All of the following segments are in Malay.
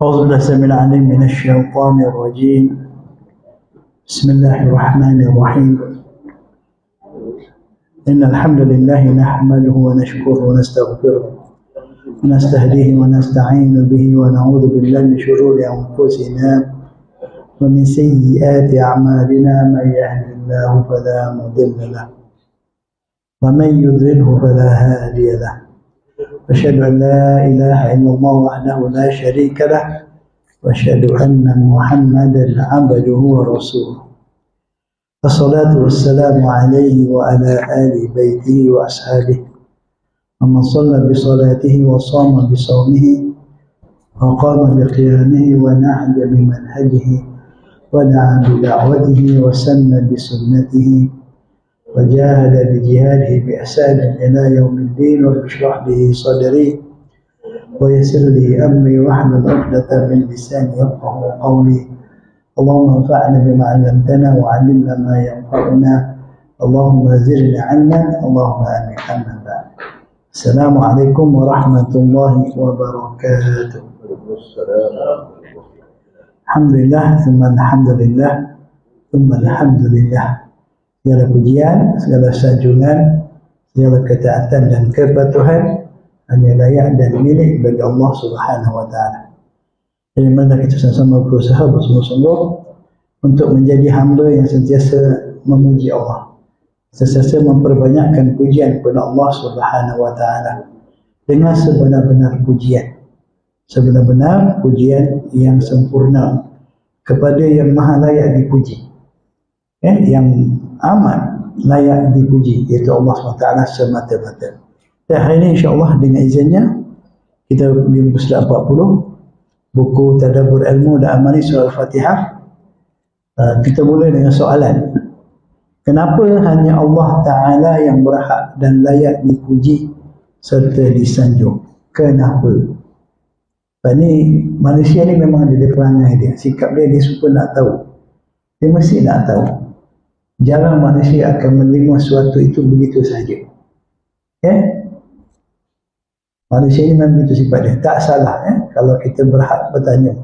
أعوذ بالله السميع العليم من الشيطان الرجيم. بسم الله الرحمن الرحيم. إن الحمد لله نحمده ونشكره ونستغفره ونستهديه ونستعين به ونعوذ بالله من شرور أنفسنا ومن سيئات أعمالنا. من يهد الله فلا مضل له ومن يضلله فلا هادي له. أشهد أن لا إله إلا الله وحده لا شريك له وأشهد أن محمدا عبده ورسوله. الصلاة والسلام عليه وعلى آل بيته وأصحابه ومن صلى بصلاته وصام بصومه وقام بقيامه ونهج بمنهجه ودعا بدعوته وسن بسنته وجاهد بجهاده بإحسان إلى يوم الدين. رب اشرح لي صدري ويسر لي أمري واحلل عقدة من لساني يفقهوا قولي. اللهم انفعنا بما علمتنا وعلمنا ما ينفعنا. اللهم زدنا علما. اللهم آمين. أما بعد. السلام عليكم ورحمة الله وبركاته. الحمد لله ثم الحمد لله ثم الحمد لله. Segala pujian, segala sanjungan, segala ketaatan dan kepatuhan hanya layak dan milik bagi Allah Subhanahu wa taala. Jadi marilah kita sama-sama berusaha bersungguh-sungguh untuk menjadi hamba yang sentiasa memuji Allah, sentiasa memperbanyakkan pujian kepada Allah Subhanahu wa taala dengan sebenar-benar pujian, sebenar-benar pujian yang sempurna kepada yang maha layak dipuji, yang amat layak dipuji, iaitu Allah SWT semata-mata. Dan hari ini insyaAllah dengan izinnya kita di muka surat 40 buku Tadabbur Ilmu dan Amali Surah Al-Fatihah. Kita mula dengan soalan, kenapa hanya Allah Ta'ala yang berhak dan layak dipuji serta disanjung? Kenapa? Ini manusia ni memang ada perangai dia, sikap dia suka nak tahu, dia mesti nak tahu. Jarang manusia akan menerima sesuatu itu begitu saja. Manusia ini memang begitu sifat dia. Tak salah kalau kita berhak bertanya.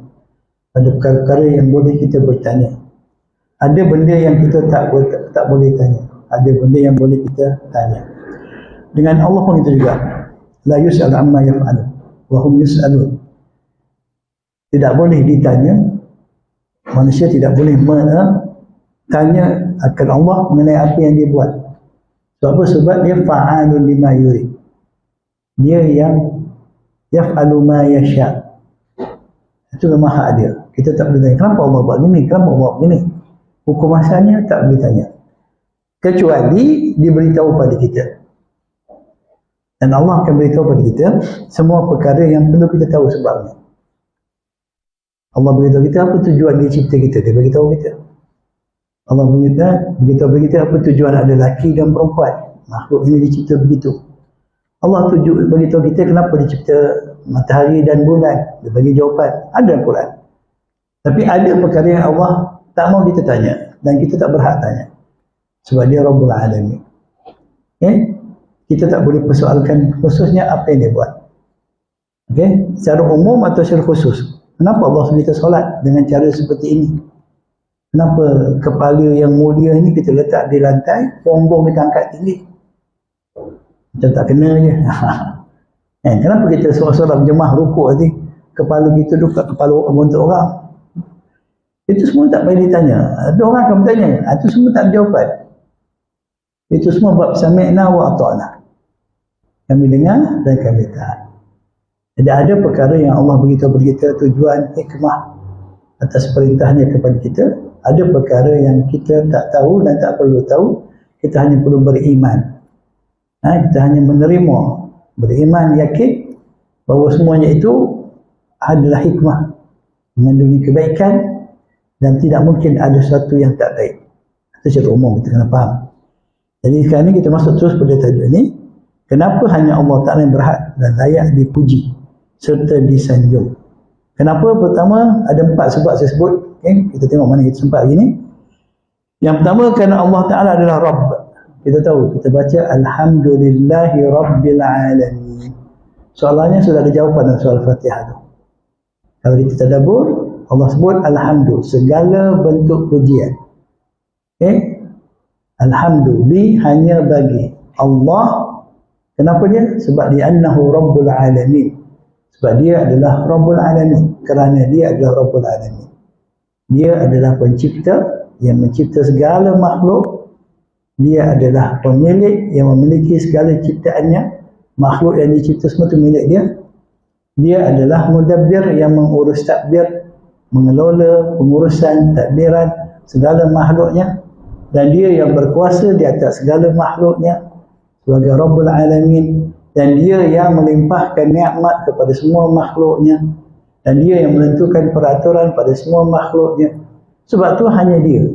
Ada perkara-perkara yang boleh kita bertanya. Ada benda yang kita tak boleh tanya. Ada benda yang boleh kita tanya. Dengan Allah pun itu juga. La yus'al amma yaf'alu wa hum yus'alun. Tidak boleh ditanya. Manusia tidak boleh tanya akan Allah mengenai apa yang dia buat. Sebab apa? Sebab dia fa'alun lima yurid. Dia yang yaf'alu ma yasha'. Itu memang hak dia. Kita tak boleh tanya, kenapa Allah buat gini? Kenapa Allah buat gini? Hukum asalnya tak boleh tanya. Kecuali diberitahu pada kita. Dan Allah akan beritahu pada kita semua perkara yang perlu kita tahu sebabnya. Allah beritahu kita apa tujuan dia cipta kita. Dia beritahu kita. Allah beritahu bagi kita apa tujuan ada lelaki dan perempuan. Makhluk ini dicipta begitu. Allah beritahu kita kenapa dicipta matahari dan bulan. Dia bagi jawapan. Ada Al-Quran. Tapi ada perkara yang Allah tak mahu kita tanya. Dan kita tak berhak tanya. Sebab dia Rabbul Alamin. Kita tak boleh persoalkan khususnya apa yang dia buat. Secara umum atau secara khusus. Kenapa Allah suruh kita solat dengan cara seperti ini? Kenapa kepala yang mulia ini kita letak di lantai, punggung kita angkat tinggi? Macam tak kena je. Kenapa kita solat berjemaah rukuk nanti, kepala kita duduk kat kepala untuk orang? Itu semua tak payah ditanya. Ada orang akan bertanya, itu semua tak ada jawapan. Itu semua bab sami'na wa ata'na. Kami dengar dan kami taat. Jadi ada perkara yang Allah beritahu kepada kita tujuan hikmah atas perintahnya kepada kita. Ada perkara yang kita tak tahu dan tak perlu tahu. Kita hanya perlu beriman. Kita hanya menerima. Beriman, yakin bahawa semuanya itu adalah hikmah. Mengandungi kebaikan dan tidak mungkin ada sesuatu yang tak baik. Itu secara umum kita kena faham. Jadi sekarang ini kita masuk terus pada tajuk ini. Kenapa hanya Allah Ta'ala yang berhak dan layak dipuji serta disanjung? Kenapa? Pertama, ada 4 sebab saya sebut. Kita tengok mana kita sempat hari ini. Yang pertama, kerana Allah Ta'ala adalah Rabb. Kita tahu, kita baca Alhamdulillahi Rabbil Alamin. Soalannya sudah ada jawapan dalam surah Al-Fatihah tu. Kalau kita tadabbur, Allah sebut alhamdulillah, segala bentuk pujian. Alhamdulillah hanya bagi Allah. Kenapa dia? Sebab dia annahu rabbul alamin. Sebab dia adalah rabbul alamin. Kerana dia adalah rabbul alamin. Dia adalah pencipta yang mencipta segala makhluk. Dia adalah pemilik yang memiliki segala ciptaannya. Makhluk yang dicipta semua itu milik dia. Dia adalah mudabbir yang mengurus takbir, mengelola pengurusan takbiran segala makhluknya, dan dia yang berkuasa di atas segala makhluknya sebagai Rabbul Alamin, dan dia yang melimpahkan nikmat kepada semua makhluknya, dan dia yang menentukan peraturan pada semua makhluknya. Sebab tu hanya dia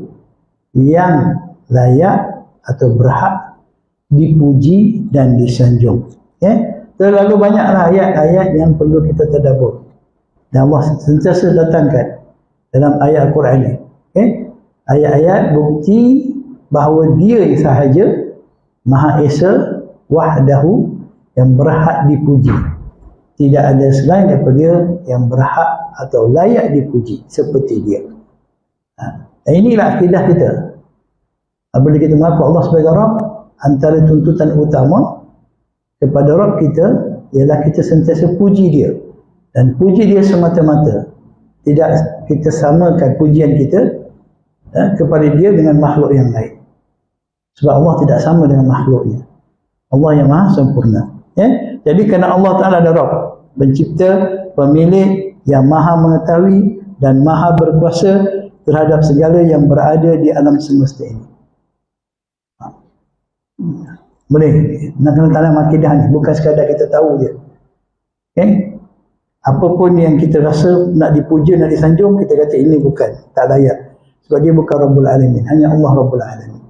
yang layak atau berhak dipuji dan disanjung. Terlalu banyaklah ayat-ayat yang perlu kita tadabbur. Dan Allah sentiasa datangkan dalam ayat Al-Quran ini. Ayat-ayat bukti bahawa dia sahaja Maha Esa wahdahu yang berhak dipuji. Tidak ada selain daripada dia yang berhak atau layak dipuji seperti dia. Dan inilah akidah kita. Apabila kita mengaku Allah sebagai Rabb, antara tuntutan utama kepada Rabb kita ialah kita sentiasa puji dia, dan puji dia semata-mata, tidak kita samakan pujian kita kepada dia dengan makhluk yang lain, sebab Allah tidak sama dengan makhluknya. Allah yang maha sempurna. Jadi kerana Allah Ta'ala ada Rabb, pencipta, pemilik yang maha mengetahui dan maha berkuasa terhadap segala yang berada di alam semesta ini. Boleh nak kena tanam akidah ni, bukan sekadar kita tahu je. Apapun yang kita rasa nak dipuja, nak disanjung, kita kata ini bukan, tak layak, sebab dia bukan Rabbul Alamin, hanya Allah Rabbul Alamin.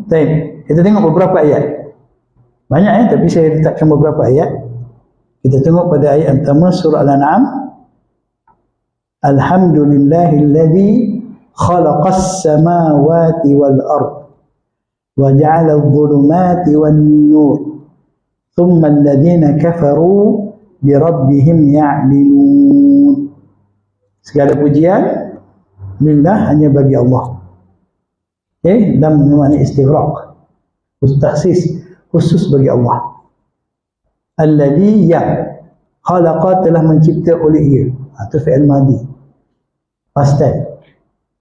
Baik, kita tengok beberapa ayat. Banyak tapi saya letakkan beberapa ayat. Kita tengok pada ayat yang pertama, surah Al-An'am. Alhamdulillahilladzi khalaqas samawati wal ard wa ja'ala adh-dhulumati wan nur thumma alladhina kafaru bi rabbihim ya'dilun. Segala pujian lillah, hanya bagi Allah. Dan makna istighraq, takhsis khusus bagi Allah. Alladhi yang khalaqa, telah mencipta oleh ia. Itu fi'il madhi, past tense.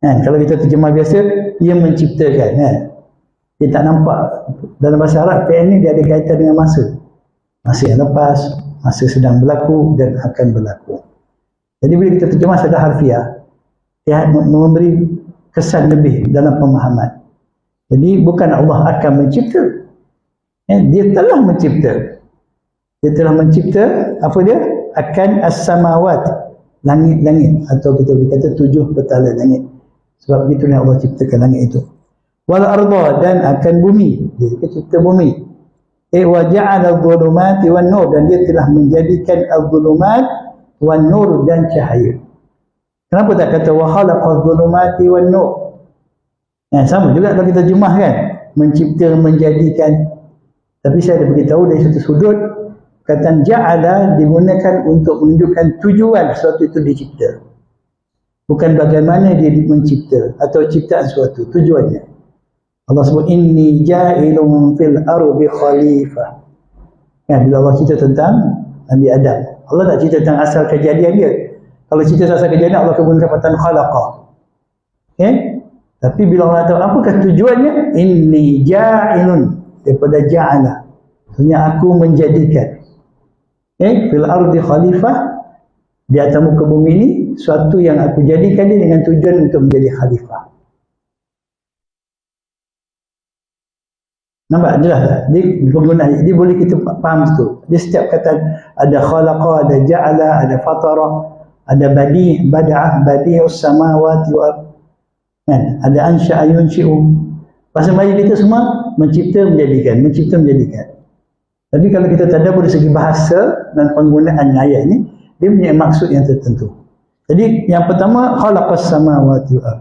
Kalau kita terjemah biasa, ia menciptakan. Dia tak nampak dalam bahasa Arab fi'il ni dia ada kaitan dengan masa. Masa yang lepas, masa sedang berlaku dan akan berlaku. Jadi bila kita terjemah secara harfiah, dia memberi kesan lebih dalam pemahaman. Jadi bukan Allah akan mencipta, dia telah mencipta. Dia telah mencipta apa dia? Akan as-samawat, langit-langit, atau kita berkata 7 petala langit. Sebab begitulah Allah ciptakan langit itu. Wal arda, dan akan bumi, dia cipta bumi. Wa ja'ala adh-dhulumati wan nur, dan dia telah menjadikan adh-dhulumat wan nur, dan cahaya. Kenapa tak kata wa khalaqa adh-dhulumati wan nur? Sama juga kalau kita terjemahkan, mencipta, menjadikan. Tapi saya ada beritahu dari satu sudut, kata ja'ala digunakan untuk menunjukkan tujuan sesuatu itu dicipta, bukan bagaimana dia mencipta atau ciptaan sesuatu, tujuannya. Allah sebut inni ja'ilun fil ardi khalifah. Bila Allah cerita tentang Nabi Adam, Allah tak cerita tentang asal kejadian dia. Kalau cerita asal kejadian, Allah akan gunakan perkataan khalaqa. Tapi bila Allah tahu apakah tujuannya, inni ja'ilun, daripada ja'ala, maksudnya aku menjadikan fil ardi khalifah, di atas muka bumi ini suatu yang aku jadikan dia dengan tujuan untuk menjadi khalifah. Nampak jelas tak? Dia boleh kita faham tu. Dia setiap kata ada khalaqa, ada ja'ala, ada fatara, ada badi', bada'ah, badi'us samawati wal ard, ada ansya'a yunshi'u. Bahasa Melayu kita semua mencipta, menjadikan, mencipta, menjadikan. Tapi kalau kita tadabbur dari segi bahasa dan penggunaan ayat ini, dia punya maksud yang tertentu. Jadi yang pertama, khalaqas samawati wal ard,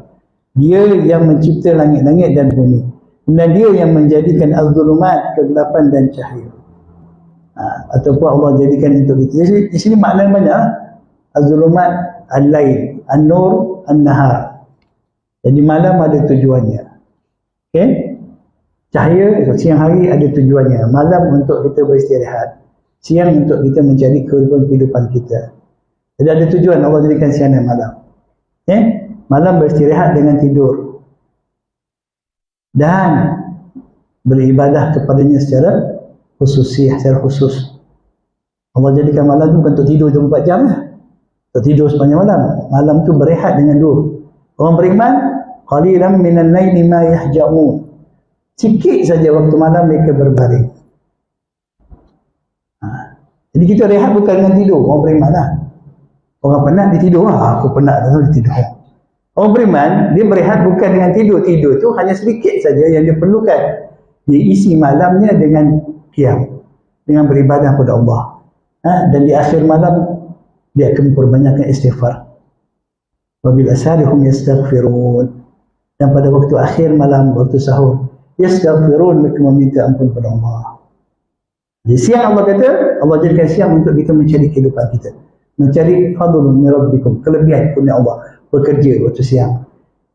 dia yang mencipta langit-langit dan bumi. Dan dia yang menjadikan az-zulumat, kegelapan dan cahaya. Ataupun Allah jadikan untuk kita. Di sini makna banyak. Az-zulumat al-lail, an-nur an-nahar. Jadi malam ada tujuannya. Okey? Cahaya siang hari ada tujuannya. Malam untuk kita beristirahat. Siang untuk kita mencari kehidupan kita. Jadi ada tujuan Allah jadikan siang dan malam. Malam beristirahat dengan tidur. Dan beribadah kepadanya secara khusus. Allah jadikan malam tu bukan untuk tidur 24 jam lah. Untuk tidur sepanjang malam. Malam tu berehat dengan dua. Orang beriman, qalilan minal laili ma yahja'un. Sikit saja waktu malam mereka berbaring. Jadi kita rehat bukan dengan tidur. Orang beriman lah. Orang penat dia tidur lah. Aku penat dia tidur. Orang beriman dia berehat bukan dengan tidur. Tidur tu hanya sedikit saja yang dia perlukan. Dia isi malamnya dengan qiyam, dengan beribadah kepada Allah. Dan di akhir malam dia akan memperbanyakkan istighfar. Wabil asharihum yastaghfirun. Dan pada waktu akhir malam, waktu sahur, yastaghfirun, mereka meminta ampun kepada Allah. Di siang Allah kata, Allah jadikan siang untuk kita mencari kehidupan kita, mencari fadlun min rabbikum, kelebihan kurnia Allah, bekerja waktu siang.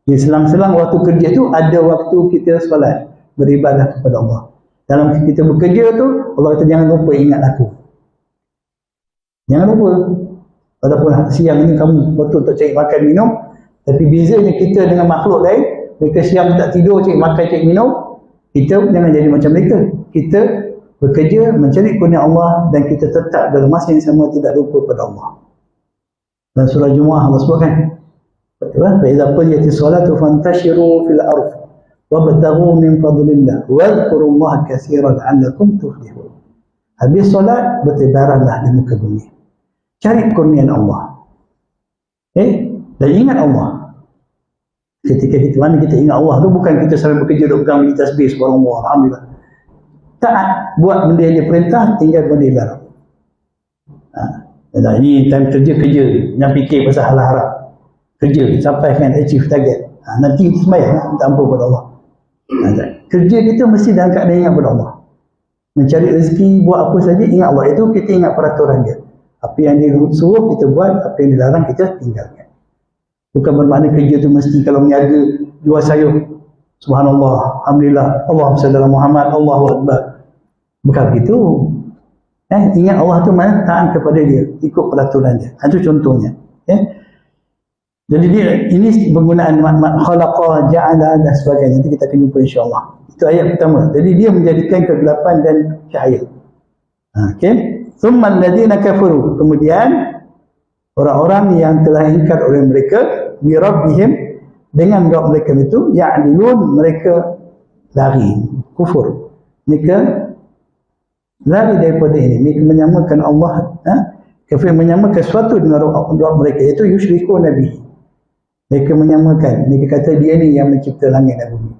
Di selang-selang waktu kerja tu ada waktu kita solat, beribadah kepada Allah. Dalam kita bekerja tu, Allah kata jangan lupa ingat aku. Jangan lupa. Walaupun siang ni kamu betul untuk cari makan minum, tapi bezanya kita dengan makhluk lain, mereka siang tak tidur cari makan cari minum, kita jangan jadi macam mereka. Kita bekerja mencari kurnia Allah dan kita tetap dalam masa yang sama tidak lupa pada Allah. Dan surah Jumu'ah Allah sebutkan, fa idza qudiyatish shalatu fantashiru fil ardh wabtaghu min fadlillah wadhkurullaha katsiran la'allakum tuflihun. Habis solat bertebaranlah di muka bumi, cari kurnian Allah. Dan ingat Allah. Ketika kita mana kita ingat Allah tu bukan kita sambil bekerja duk pegang biji tasbih subhanallah alhamdulillah. Taat, buat benda yang dia perintah, tinggal benda yang dilarang. Ini time kerja, jangan fikir pasal hal haram. Kerja, sampaikan achieve target. Nanti kita sembahyang, minta ampun kepada Allah. Kerja kita mesti dalam keadaan ingat kepada Allah. Mencari rezeki, buat apa saja, ingat Allah. Itu kita ingat peraturan dia. Apa yang dia suruh kita buat, apa yang dilarang kita tinggalkan. Bukan bermakna kerja tu mesti kalau meniaga jual sayur, subhanallah, alhamdulillah, Allahumma salli ala Muhammad, Allahu akbar. Bukan begitu. Ingat Allah tu mana? Taat kepada dia, ikut peraturan dia. Itu contohnya. Jadi dia ini penggunaan khalaqa, ja'ala dan sebagainya. Nanti kita akan jumpa insya-Allah. Itu ayat pertama. Jadi dia menjadikan kegelapan dan cahaya. Okey. Tsumma alladziina kafaru. Kemudian orang-orang yang telah ingkar oleh mereka bi rabbihim, dengan Rabb mereka itu, ya'dilun, mereka lari, kufur. Mereka lari daripada ini. Mereka menyamakan Allah, kafir menyamakan sesuatu dengan Rabb mereka, iaitu yusyriku nabi. Mereka menyamakan, mereka kata dia ni yang mencipta langit dan bumi.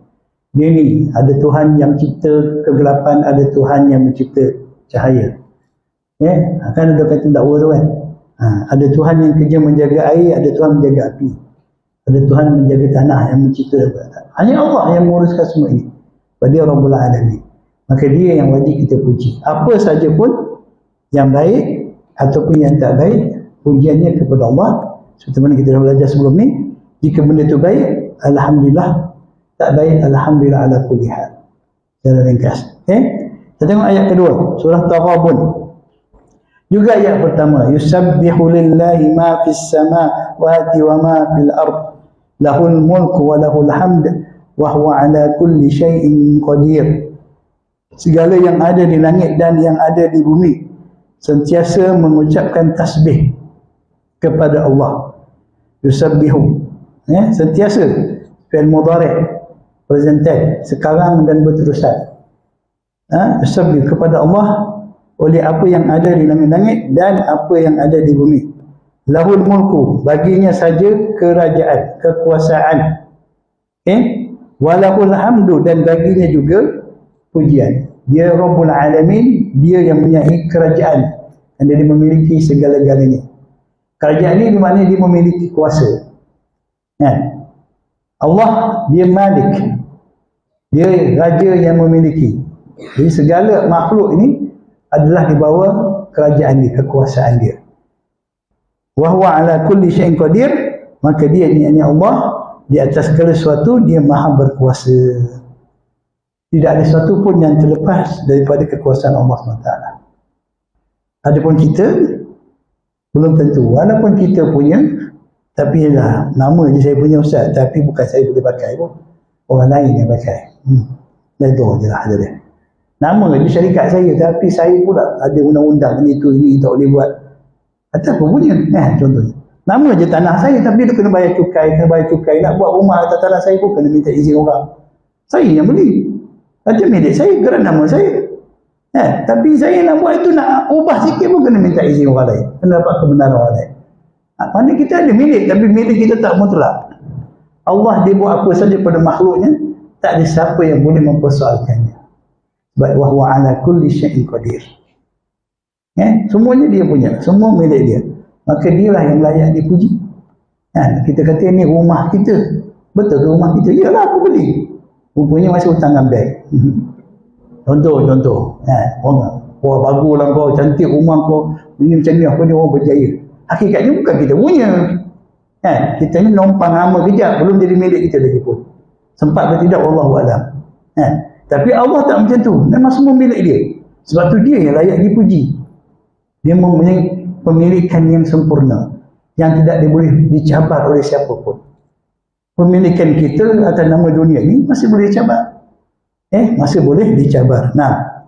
Dia ni, ada Tuhan yang mencipta kegelapan, ada Tuhan yang mencipta cahaya. Kan ada kata dakwa tu kan. Ada Tuhan yang kerja menjaga air, ada Tuhan menjaga api. Ada Tuhan menjaga tanah yang mencipta. Hanya Allah yang menguruskan semua ini. Dia Rabbul Alamin. Maka dia yang wajib kita puji. Apa saja pun yang baik ataupun yang tak baik, pujiannya kepada Allah. Seperti mana kita dah belajar sebelum ni. Jika benda itu baik, alhamdulillah. Tak baik, alhamdulillah ala kulli hal. Secara ringkas. Kita tengok ayat kedua, surah Taghabun. Juga ayat pertama, yusabbihu lillahi ma fis samawati wa ma fil ard, lahul mulku wa lahul hamd wa huwa ala kulli syai'in qadir. Segala yang ada di langit dan yang ada di bumi sentiasa mengucapkan tasbih kepada Allah. Yusabbihu, sentiasa, fi'il mudhari', present tense, sekarang dan berterusan. Yusabbihu kepada Allah oleh apa yang ada di langit-langit dan apa yang ada di bumi. Lahul mulku, baginya saja kerajaan, kekuasaan. Walahul hamdu, dan baginya juga pujian. Dia Rabbul Alamin, dia yang mempunyai kerajaan dan dia memiliki segala-galanya. Kerajaan ini bermakna dia memiliki kuasa. Allah dia Malik, dia raja yang memiliki. Jadi segala makhluk ini adalah di bawah kerajaan dia, kekuasaan dia. Wa huwa ala kulli syai'in qadir, maka dia ni Allah di atas segala sesuatu dia maha berkuasa. Tidak ada sesuatu pun yang terlepas daripada kekuasaan Allah SWT. Adapun kita belum tentu, walaupun kita punya, tapi lah nama je saya punya ustaz, tapi bukan saya boleh pakai pun, orang lain yang pakai. Dan itu je lah dia. Nama je syarikat saya, tapi saya pula ada undang-undang ini tu ini tak boleh buat. Atau apa punya, contohnya. Nama je tanah saya, tapi dia kena bayar cukai, nak buat rumah atas tanah saya pun kena minta izin orang. Saya yang beli. Kata milik saya kerana nama saya. Tapi saya nak buat itu, nak ubah sikit pun kena minta izin orang lain. Kena dapat kebenaran orang lain. Mana kita ada milik, tapi milik kita tak mutlak. Allah dia buat apa saja pada makhluknya, tak ada siapa yang boleh mempersoalkannya. Sebab wahwa ala kulli syai'in qadir. Semuanya dia punya, semua milik dia. Maka dialah yang layak dipuji. Kita kata ni rumah kita. Betul ke rumah kita? Yalah, aku beli. Rupanya masih hutang dengan bank. Contoh. Wah, baguslah kau, cantik rumah kau. Ini macam ni, apa ni orang berjaya. Hakikatnya bukan kita punya. Kita ni numpang hama kejap, belum jadi milik kita lagi pun. Sempat atau tidak, Wallahualam. Tapi Allah tak macam tu. Memang semua milik dia. Sebab tu dia yang layak dipuji. Dia mempunyai pemilikan yang sempurna, yang tidak boleh dicabar oleh siapapun. Pemilikan kita atas nama dunia ini masih boleh dicabar. Masih boleh dicabar. Nah,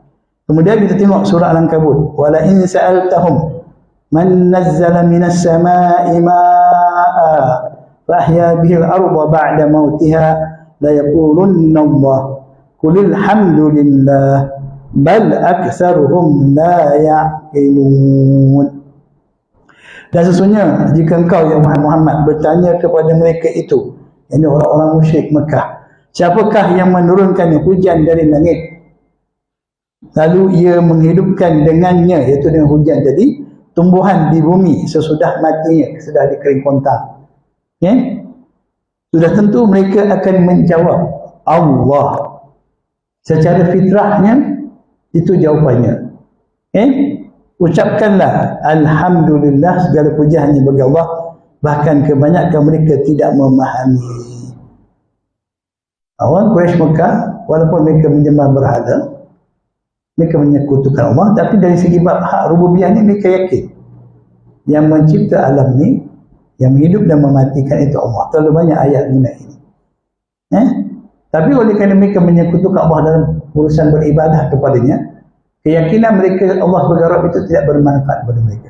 kemudian kita tengok surah Al-Ankabut. Wala in sa'altahum man nazzala minas sama'i ma'a fa ahya bihi al-ardha ba'da mautiha la yaqulunna Allah qulil hamdulillah bal aktsaruhum la ya'qilun. Dan sesungguhnya jika engkau ya Muhammad bertanya kepada mereka itu, ini orang-orang musyrik Mekah, siapakah yang menurunkan hujan dari langit lalu ia menghidupkan dengannya, iaitu dengan hujan tadi, tumbuhan di bumi sesudah matinya, sudah dikering kontang. Sudah tentu mereka akan menjawab Allah. Secara fitrahnya itu jawapannya. Ucapkanlah alhamdulillah, segala puja hanya bagi Allah, bahkan kebanyakan mereka tidak memahami. Orang Quraisy Mekah, walaupun mereka menyembah berhala, mereka menyekutukan Allah, tapi dari segi bab hak rububiyah ni mereka yakin yang mencipta alam ni, yang hidup dan mematikan itu Allah. Terlalu banyak ayat mengenai ini. Tapi oleh kerana mereka menyekutukan Allah dalam urusan beribadah kepadanya, keyakinan mereka Allah sebagai Rabb itu tidak bermanfaat kepada mereka.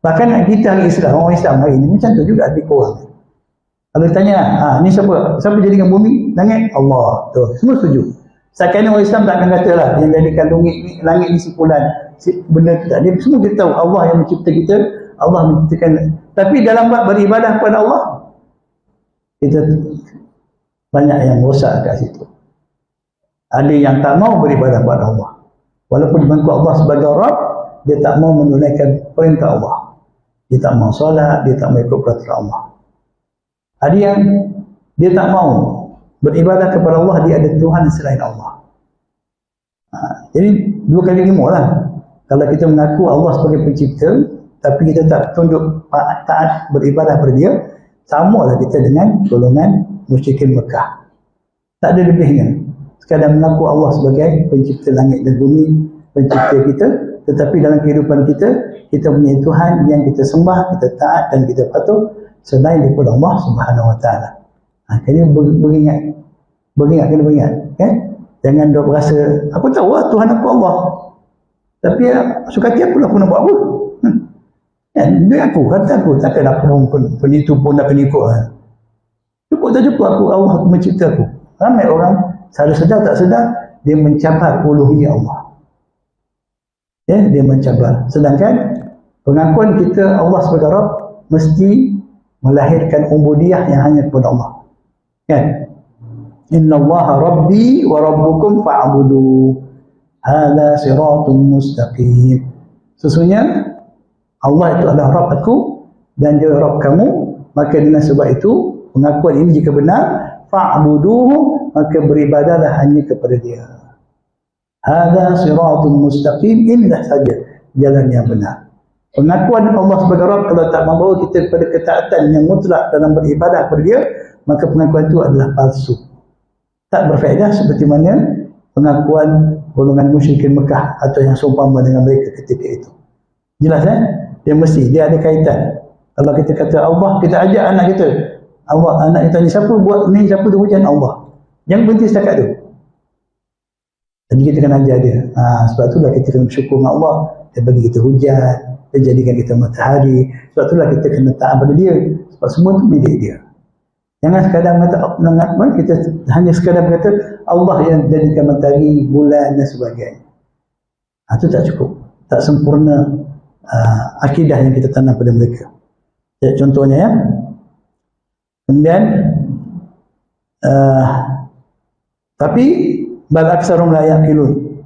Bahkan kita orang Islam hari ini macam tu juga di korang. Kalau tanya, ni siapa jadikan bumi, langit? Allah. Tu, semua setuju. Seakan orang Islam tak akan kata lah yang jadikan langit ni sipulan, benda tu tak. Dia semua kita tahu Allah yang mencipta kita, Allah menciptakan. Tapi dalam bab beribadah kepada Allah, kita banyak yang rosak kat situ. Ada yang tak mau beribadah kepada Allah. Walaupun mengaku Allah sebagai Rabb, dia tak mau menunaikan perintah Allah. Dia tak mau solat, dia tak mau ikut peraturan Allah. Ada yang dia tak mau beribadah kepada Allah, dia ada Tuhan selain Allah. Jadi 2 kali 5 lah. Kalau kita mengaku Allah sebagai pencipta, tapi kita tak tunduk taat beribadah kepada dia, sama lah kita dengan golongan musyrikin Mekah. Tak ada lebihnya. Sekadar mengaku Allah sebagai pencipta langit dan bumi, pencipta kita, tetapi dalam kehidupan kita, kita punya Tuhan yang kita sembah, kita taat dan kita patuh selain daripada Allah Subhanahu Wa Taala. Kena beringat. Jangan dok berasa aku tahu lah Tuhan aku Allah, tapi suka hati aku lah aku nak buat apa. Dia aku kata aku takkan aku penipu pun nak penipu. Cukup tak cukup aku Allah mencipta aku. Ramai orang salah sedar tak sedar dia mencabar uluhiyah Allah. Dia mencabar. Sedangkan pengakuan kita Allah sebagai Rabb mesti melahirkan ubudiyah yang hanya kepada Allah. Innallaha rabbi wa rabbukum fa'budu. Hadza siratun mustaqim. Sesungguhnya Allah itu adalah Rabb aku dan dia Rabb kamu. Maka dengan sebab itu pengakuan ini jika benar, fa'buduhu, maka beribadahlah hanya kepada dia. Hadza siratun mustaqim, indah saja jalan yang benar. Pengakuan Allah sebagai Rabb kalau tak membawa kita kepada ketaatan yang mutlak dalam beribadah kepada Dia, maka pengakuan itu adalah palsu. Tak berfaedah seperti mana pengakuan golongan musyrikin Mekah atau yang seumpama dengan mereka ketika itu. Jelas dia ada kaitan. Kalau kita kata Allah, kita ajak anak kita. Allah, anak kita ni siapa buat ni, siapa tu hujan? Allah. Jangan berhenti setakat tu. Jadi kita kena ajar dia. Sebab itulah kita kena bersyukur dengan Allah. Dia bagi kita hujan, dia jadikan kita matahari. Sebab itulah kita kena taat pada dia. Sebab semua tu milik dia. Jangan sekadar kita hanya sekadar berkata Allah yang jadikan matahari, bulan dan sebagainya. Itu tak cukup. Tak sempurna akidah yang kita tanam pada mereka. Contohnya ya. Kemudian tapi bal aksarum la yaqilun.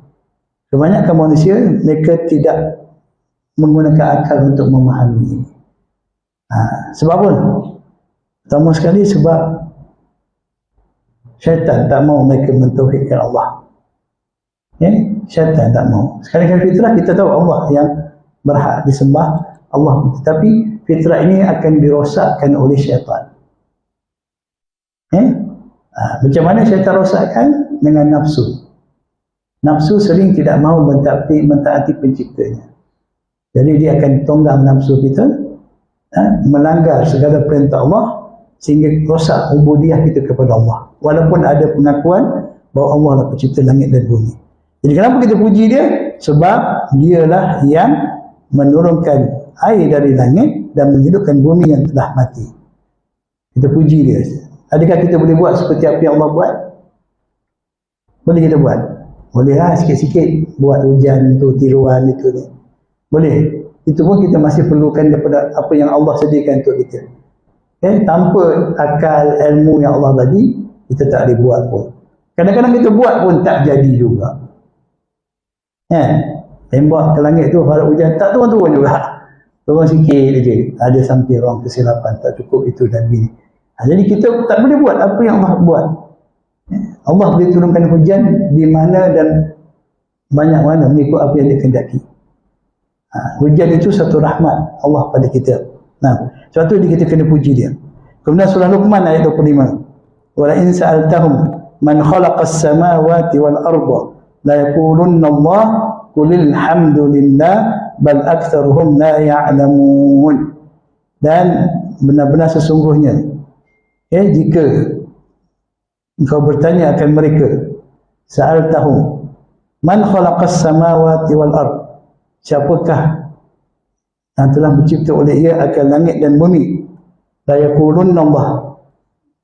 Kebanyakan manusia mereka tidak menggunakan akal untuk memahami ini. Sebab apa? Pertama sekali sebab syaitan tak mau mereka mentauhidkan Allah. Syaitan tak mau. Sekali-kali fitrah kita tahu Allah yang berhak disembah, Allah, tetapi fitrah ini akan dirosakkan oleh syaitan. Macam mana syaitan rosakkan? Dengan nafsu. Nafsu sering tidak mahu mentaati penciptanya. Jadi dia akan tonggang nafsu kita, melanggar segala perintah Allah sehingga rosak ubudiyah kita kepada Allah. Walaupun ada pengakuan bahawa Allah lah pencipta langit dan bumi. Jadi kenapa kita puji dia? Sebab dialah yang menurunkan air dari langit dan menghidupkan bumi yang telah mati. Kita puji dia. Adakah kita boleh buat seperti apa yang Allah buat? Boleh kita buat? Boleh lah, sikit-sikit buat hujan tu, tiruan itu ni. Boleh. Itu pun kita masih perlukan daripada apa yang Allah sediakan untuk kita. Tanpa akal, ilmu yang Allah bagi, kita tak boleh buat pun. Kadang-kadang kita buat pun tak jadi juga. Tembak ke langit tu, harap hujan, tak turun-turun juga. Turun sikit je. Ada sampai orang kesilapan, tak cukup itu dan ini. Jadi kita tak boleh buat apa yang Allah buat. Allah boleh turunkan hujan di mana dan banyak mana mengikut apa yang dia kehendaki. Hujan itu satu rahmat Allah pada kita. Sebab tu kita kena puji dia. Kemudian surah Luqman ayat 25. Wa la in sa'altahum man khalaqas samawati wal arda la yaqulunna Allah qulil hamdulillah bal aktsaruhum la ya'lamun. Dan benar-benar sesungguhnya jika engkau bertanya akan mereka, sa'altahum man khalaqas samawati wal ard, siapakah yang telah mencipta oleh ia akan langit dan bumi, la yaqulunna Allah,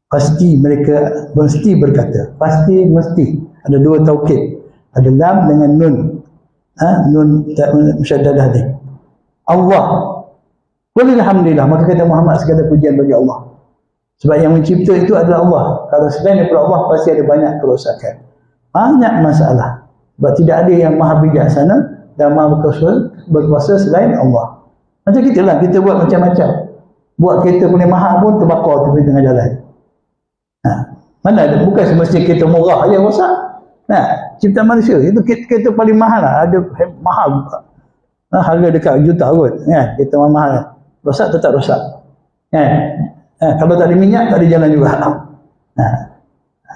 pasti mereka mesti berkata, pasti mesti, ada dua taukid, ada lam dengan nun, nun musyaddadah ni, Allah. Alhamdulillah, maka kata Muhammad segala pujian bagi Allah. Sebab yang mencipta itu adalah Allah. Kalau selain daripada Allah, pasti ada banyak kerosakan, banyak masalah. Sebab tidak ada yang maha bijaksana dan maha berkuasa selain Allah. Macam kita lah, kita buat macam-macam. Buat kereta punya mahal pun terbakar di tengah jalan. Mana ada, bukan semestinya kereta murah je rosak. Cipta manusia, itu kereta paling mahal lah. Ada mahal. Harga dekat juta kot. Kereta mahal. Rosak tetap rosak. Kalau tak ada minyak, tak ada jalan juga.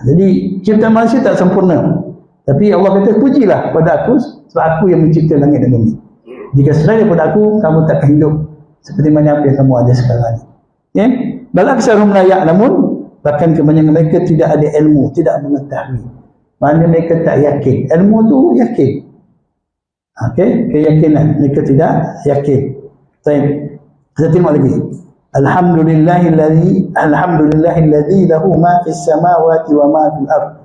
Jadi cipta manusia tak sempurna. Tapi Allah kata, pujilah pada aku sebab aku yang mencipta langit dan bumi. Jika selain daripada aku, kamu takkan hidup seperti mana apa yang kamu ada sekarang ni. Bal aksaruhum la ya'lamun, bahkan kebanyakan mereka tidak ada ilmu, tidak mengetahui. Maknanya mereka tak yakin. Ilmu tu yakin. Keyakinan, mereka tidak yakin. Baik. Kita tengok lagi. Alhamdulillahilladzi lahu ma fis samawati wa ma fil ard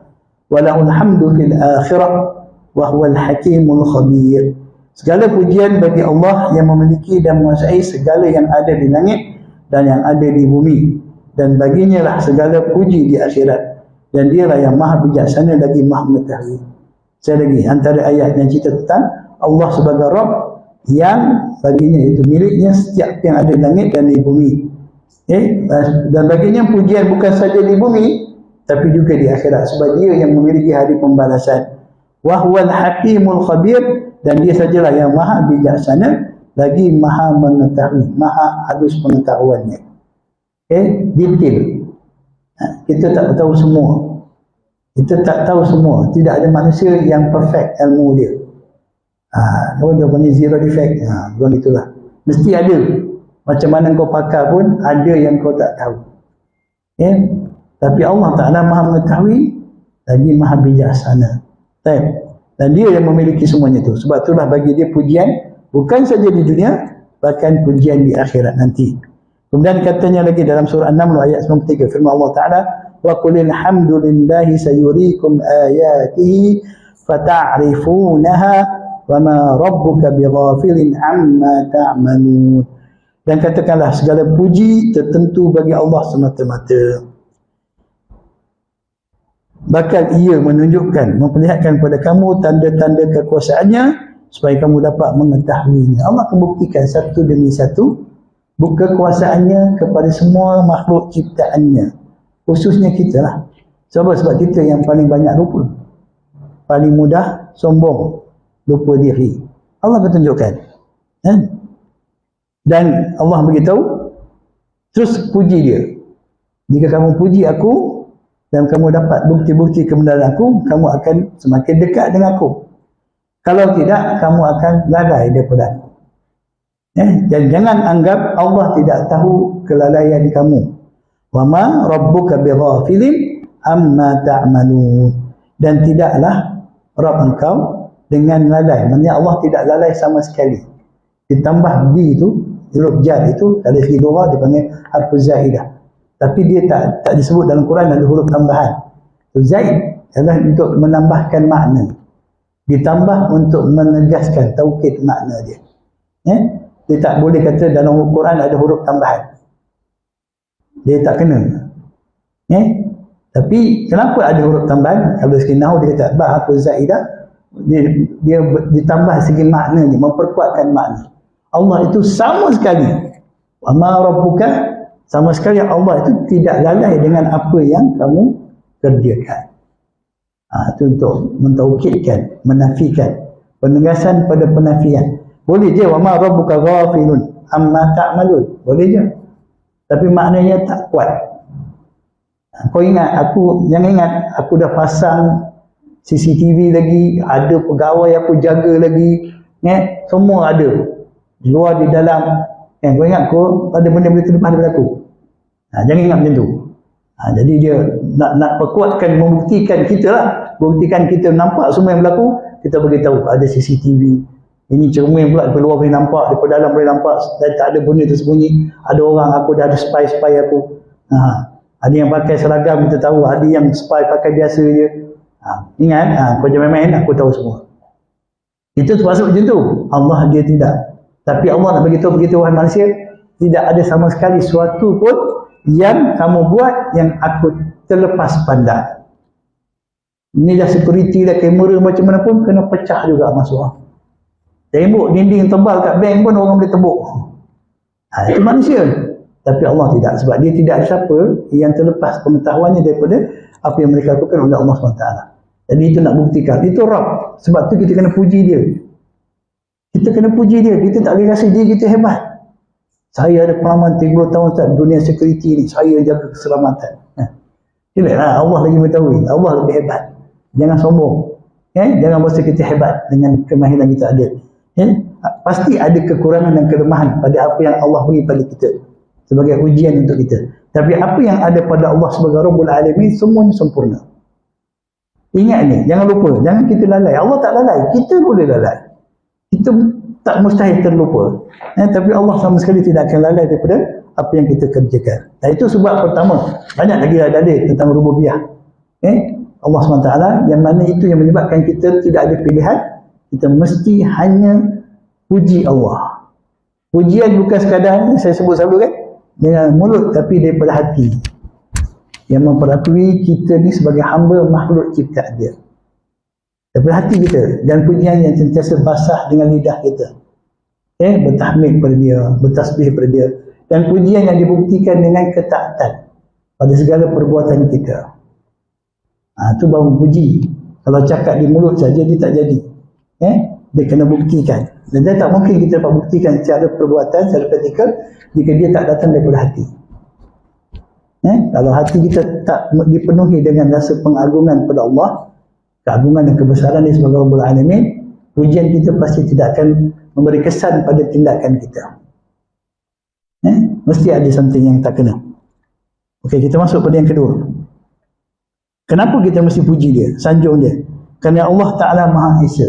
wa lahul hamdu fil akhirah wa huwal hakimul khabir. Segala pujian bagi Allah yang memiliki dan menguasai segala yang ada di langit dan yang ada di bumi, dan baginya lah segala puji di akhirat, dan dialah yang maha bijaksana lagi maha mengetahui. Saya lagi antara ayat yang cerita tentang Allah sebagai Rabb yang baginya itu miliknya setiap yang ada di langit dan di bumi. Dan baginya pujian bukan saja di bumi tapi juga di akhirat, sebab dia yang memiliki hari pembalasan. Wa huwal hakimul khabir, dan dia sajalah yang maha bijaksana lagi maha mengetahui, maha halus pengetahuannya. Detail. Kita tak tahu semua. Kita tak tahu semua. Tidak ada manusia yang perfect ilmu dia. Kalau dia punya zero defect, bukan itulah. Mesti ada. Macam mana kau pakar pun, ada yang kau tak tahu. Tapi Allah Ta'ala maha mengetahui, lagi maha bijaksana. Dan dia yang memiliki semuanya itu. Sebab itulah bagi dia pujian, bukan saja di dunia, bahkan pujian di akhirat nanti. Kemudian katanya lagi dalam surah An-Naml ayat 93, firman Allah Ta'ala, wa qulil hamdulillahi sayurikum ayatihi fata'rifunaha wa ma rabbuka bighafilin amma ta'malun. Dan katakanlah segala puji tertentu bagi Allah semata-mata. Bakal ia menunjukkan, memperlihatkan kepada kamu tanda-tanda kekuasaannya supaya kamu dapat mengetahuinya. Allah akan buktikan satu demi satu kekuasaannya kepada semua makhluk ciptaannya. Khususnya kita lah. Sebab kita yang paling banyak lupa. Paling mudah sombong, lupa diri. Allah akan tunjukkan. Dan Allah beritahu, terus puji dia. Jika kamu puji aku dan kamu dapat bukti-bukti kebenaran aku, kamu akan semakin dekat dengan aku. Kalau tidak, kamu akan lalai daripada aku. Dan jangan anggap Allah tidak tahu kelalaian kamu. Wa ma rabbuka bighafilin amma ta'malun. Dan tidaklah Rabb engkau dengan lalai. Maksudnya Allah tidak lalai sama sekali. Ditambah bi itu, huruf jar itu, kalau segi lughah dipanggil harfuz zaidah. Tapi dia tak disebut dalam Quran ada huruf tambahan. Zaid adalah untuk menambahkan makna. Ditambah untuk menegaskan taukid makna dia. Dia tak boleh kata dalam Quran ada huruf tambahan. Dia tak kena. Tapi kenapa ada huruf tambahan? Kalau segi nahwu dia kata ba harfuz zaidah, dia ditambah segi maknanya, memperkuatkan makna. Allah itu sama sekali. Wa ma rabbuka, sama sekali Allah itu tidak lalai dengan apa yang kamu kerjakan. Itu untuk mentaukidkan, menafikan, penegasan pada penafian. Boleh je wa ma rabbuka ghafilun amma ta'malun. Boleh je. Tapi maknanya tak kuat. Kau ingat, jangan ingat aku dah pasang CCTV lagi, ada pegawai aku jaga lagi, semua ada. Luar di dalam, kau ingat kau ada benda boleh terlepas daripada aku. Jangan ingat macam tu. Jadi dia nak perkuatkan, membuktikan kita lah. Buktikan kita nampak semua yang berlaku, kita beritahu ada CCTV. Ini cermin pula, daripada luar boleh nampak, daripada dalam boleh nampak, dan tak ada benda tersembunyi. Ada orang, aku dah ada spy aku. Ada yang pakai seragam, kita tahu. Ada yang spy pakai biasa je. Ingat, kau jangan main-main, aku tahu semua. Itu termasuk macam tu. Allah dia tidak. Tapi Allah nak beritahu wahai manusia, tidak ada sama sekali suatu pun yang kamu buat yang aku terlepas pandang. Ini dah security dah, kamera macam mana pun kena pecah juga masuk. Tembok dinding tebal kat bank pun orang boleh tembok. Itu manusia. Tapi Allah tidak. Sebab dia tidak ada siapa yang terlepas pengetahuannya daripada apa yang mereka lakukan oleh Allah SWT. Jadi itu nak buktikan. Itu Rabb. Sebab tu kita kena puji dia. Kita kena puji dia. Kita tak boleh rasa dia kita hebat. Saya ada pengalaman 30 tahun Ustaz dunia security ni. Saya jaga keselamatan. Allah lagi mengetahui. Allah lebih hebat. Jangan sombong. Jangan rasa kita hebat dengan kemahiran kita ada. Pasti ada kekurangan dan kelemahan pada apa yang Allah beri pada kita sebagai ujian untuk kita. Tapi apa yang ada pada Allah sebagai Rabbul Alamin, semuanya sempurna. Ingat ni, jangan lupa, jangan kita lalai. Allah tak lalai, kita boleh lalai. Kita tak mustahil terlupa. Tapi Allah sama sekali tidak akan lalai daripada apa yang kita kerjakan. Dan itu sebab pertama. Banyak lagi ada tentang rububiyah. Allah SWT yang mana itu yang menyebabkan kita tidak ada pilihan. Kita mesti hanya puji Allah. Pujian bukan sekadar saya sebut selalu kan, dengan mulut, tapi daripada hati. Yang memperakui kita ni sebagai hamba makhluk ciptaan dia. Daripada hati kita. Dan pujian yang sentiasa basah dengan lidah kita. Bertahmid pada dia, bertasbih pada dia. Dan pujian yang dibuktikan dengan ketaatan pada segala perbuatan kita. Itu baru puji. Kalau cakap di mulut saja dia tak jadi. dia kena buktikan. Dan dia tak mungkin kita dapat buktikan secara perbuatan, secara praktikal jika dia tak datang daripada hati. Kalau hati kita tak dipenuhi dengan rasa pengagungan kepada Allah, keagungan dan kebesaran dia sebagai Rabbul Alamin, pujian kita pasti tidak akan memberi kesan pada tindakan kita. Mesti ada something yang tak kena. Okey, kita masuk pada yang kedua. Kenapa kita mesti puji dia, sanjung dia? Kerana Allah Ta'ala Maha Esa.